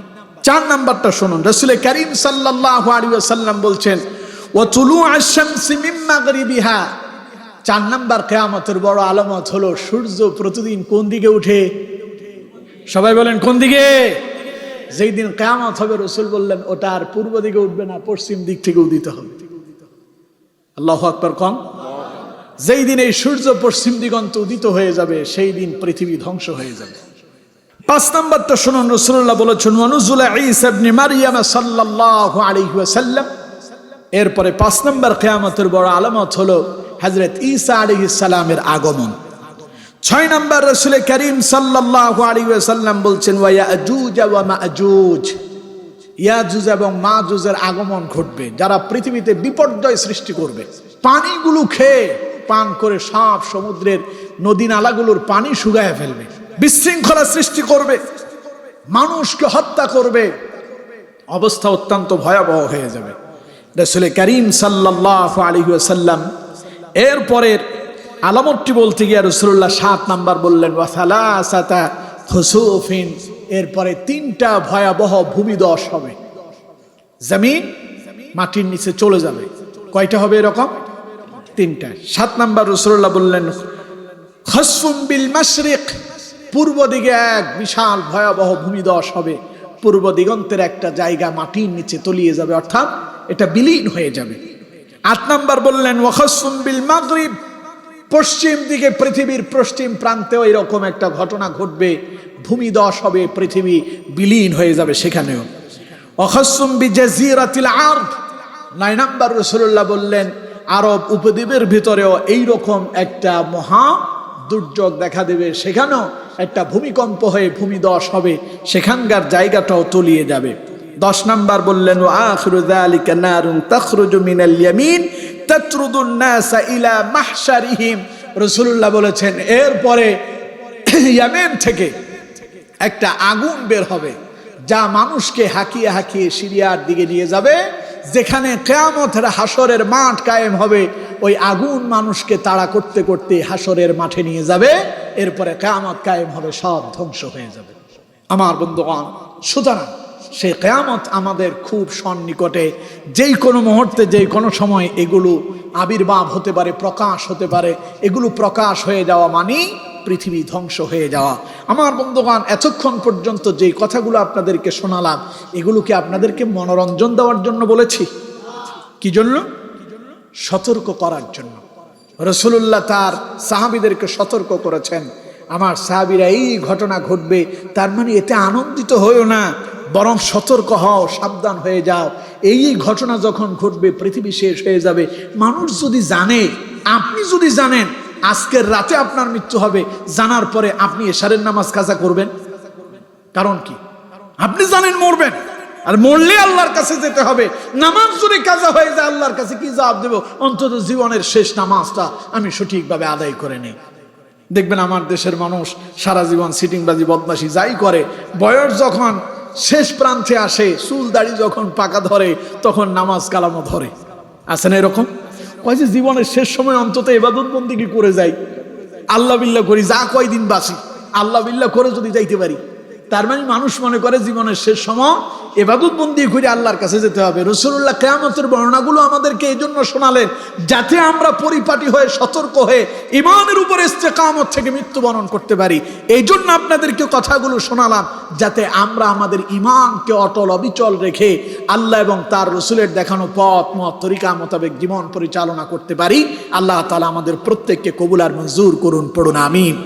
4 নাম্বারটা শুনুন। রাসূল করিম সাল্লাল্লাহু আলাইহি ওয়াসাল্লাম বলছেন, ওয়া তুলুআশ শামসি মিন মাগরিবিহা। 4 নাম্বার কিয়ামতের বড় আলামত হলো সূর্য প্রতিদিন কোন দিকে উঠে। সবাই বলেন কোন দিকে? যেই দিন কিয়ামত হবে রাসূল বললেন ওটা আর পূর্ব দিকে উঠবে না, পশ্চিম দিক থেকে উদিত হবে। আল্লাহু আকবার। কোন? যেই দিন এই সূর্য পশ্চিম দিগন্তে উদিত হয়ে যাবে, সেই দিন পৃথিবী ধ্বংস হয়ে যাবে। 5 নাম্বারটা শুনুন। রাসূলুল্লাহ বলেছেন, ওয়ানুজুল ঈসা ইবনে মারইয়াম সাল্লাল্লাহু আলাইহি ওয়াসাল্লাম। এরপরে 5 নাম্বার কিয়ামতের বড় আলামত হলো হযরত ঈসা আলাইহিস সালামের আগমন। 6 নাম্বার রাসূল করিম সাল্লাল্লাহু আলাইহি ওয়াসাল্লাম বলছেন, ওয়া ইয়াজুজ ওয়া মাজুজ, ইয়াজুজ এবং মাজুজের আগমন ঘটবে, যারা পৃথিবীতে বিপর্যয় সৃষ্টি করবে। পানিগুলো খেয়ে পান করে সব সমুদ্রের নদী নালাগুলোর পানি শুকায় ফেলবে, বিশৃঙ্খলা সৃষ্টি করবে, মানুষকে হত্যা করবে, অবস্থা অত্যন্ত ভয়াবহ হয়ে যাবে। রাসূল করিম সাল্লাল্লাহু আলাইহি ওয়াসাল্লাম এরপরের আলামতটি বলতে গিয়ে রাসূলুল্লাহ 7 নাম্বার বললেন, ওয়া সালাসাতা খুসুফিন, এরপরে 3টা ভয়াবহ ভূমিধস হবে, জমিন মাটির নিচে চলে যাবে। কয়টা হবে এরকম? 3টা। 7 নাম্বার রাসূলুল্লাহ বললেন, খাসফুম বিল মাশরিক, পূর্ব দিকে এক বিশাল ভয়াবহ ভূমিধস হবে, পূর্ব দিগন্তের একটা জায়গা মাটির নিচে তলিয়ে যাবে, অর্থাৎ এটা বিলীন হয়ে যাবে। 8 নাম্বার বললেন, ওয়া খাসফুম বিল মাগরিব, পশ্চিম দিকে পৃথিবীর পশ্চিম প্রান্তেও এরকম একটা ঘটনা ঘটবে, ভূমিধস হবে, পৃথিবী বিলীন হয়ে যাবে সেখানেও। ওয়া খাসফুম বিজাজিরাতিল আরব, 9 নাম্বার রাসূলুল্লাহ বললেন, আরব উপদ্বীপের ভিতরেও এইরকম একটা মহা দুর্যোগ দেখা দেবে, সেখানেও একটা ভূমিকম্প হয়ে ভূমিধস হবে, সেখানকার জায়গাটাও তলিয়ে যাবে। 10 নাম্বার বললেন, ওয়া আখিরু যালিকা নারুন তাখরুজু মিনাল ইয়ামিন তাতরুদুন নাসা ইলা মাহশারিহিম, রাসূলুল্লাহ বলেছেন এরপরে ইয়ামেন থেকে একটা আগুন বের হবে, যা মানুষকে হাঁকিয়ে হাঁকিয়ে সিরিয়ার দিকে নিয়ে যাবে, যেখানে কিয়ামতের হাসরের মাঠ কায়েম হবে। ওই আগুন মানুষকে তাড়া করতে করতে হাসরের মাঠে নিয়ে যাবে, এরপরে কিয়ামত কায়েম হবে, সব ধ্বংস হয়ে যাবে। আমার বন্ধুগণ, সুতরাং সেই কিয়ামত আমাদের খুব সন্নিকটে, যেই কোনো মুহূর্তে যেই কোনো সময় এগুলো আবির্ভাব হতে পারে, প্রকাশ হতে পারে। এগুলো প্রকাশ হয়ে যাওয়া মানেই পৃথিবী ধ্বংস হয়ে যাওয়া। আমার বন্ধুগণ, এতক্ষণ পর্যন্ত যেই কথাগুলো আপনাদেরকে শোনালাম, এগুলো কি আপনাদেরকে মনোরঞ্জন দেওয়ার জন্য বলেছি? কি জন্য? সতর্ক করার জন্য। রাসূলুল্লাহ তার সাহাবীদেরকে সতর্ক করেছেন, আমার সাহাবীরা এই ঘটনা ঘটবে, তার মানে এতে আনন্দিত হয়েও না, বরং সতর্ক হও, সাবধান হয়ে যাও। এই ঘটনা যখন ঘটবে পৃথিবী শেষ হয়ে যাবে। মানুষ যদি জানে, আপনি যদি জানেন, আজকের রাতে আপনার মৃত্যু হবে, জানার পরে আপনি এশারের নামাজ কাজা করবেন? কারণ কি? আপনি জানেন মরবেন, আর মরলে আল্লাহর কাছে যেতে হবে। নামাজ যদি কাজা হয়ে যায় আল্লাহর কাছে কি জবাব দেব? অন্তত জীবনের শেষ নামাজটা আমি সঠিকভাবে আদায় করে নেই। দেখবেন আমার দেশের মানুষ সারা জীবন সিটিংবাজি বদমাশি যাই করে, বয়স যখন শেষ প্রান্তে আসে, চুল দাড়ি যখন পাকা ধরে, তখন নামাজ কালামও ধরে। আছে না এরকম? কয় যে জীবনের শেষ সময় অন্তত ইবাদত বন্দেগী করে যাই, আল্লাহ বিল্লাহ করি, যা কয়দিন বাঁচি আল্লাহ বিল্লাহ করে যদি যাইতে পারি। তার মানে মানুষ মনে করে জীবনের শেষ সময় ইবাদত বন্দি করে আল্লাহর কাছে যেতে হবে। রাসূলুল্লাহ কিয়ামতের বর্ণনাগুলো আমাদেরকে এই জন্য শোনালেন, যাতে আমরা পরিপাটি হয়ে সতর্ক হয়ে ঈমানের উপরে ইস্তেকামত থেকে মৃত্যুবরণ করতে পারি। এই জন্য আপনাদেরকে কথাগুলো শোনালাম, যাতে আমরা আমাদের ঈমানকে অটল অবিচল রেখে আল্লাহ এবং তার রাসূলের দেখানো পথ তরিকা মোতাবেক জীবন পরিচালনা করতে পারি। আল্লাহ তাআলা আমাদের প্রত্যেককে কবুল আর মঞ্জুর করুন। পড়ুন আমিন।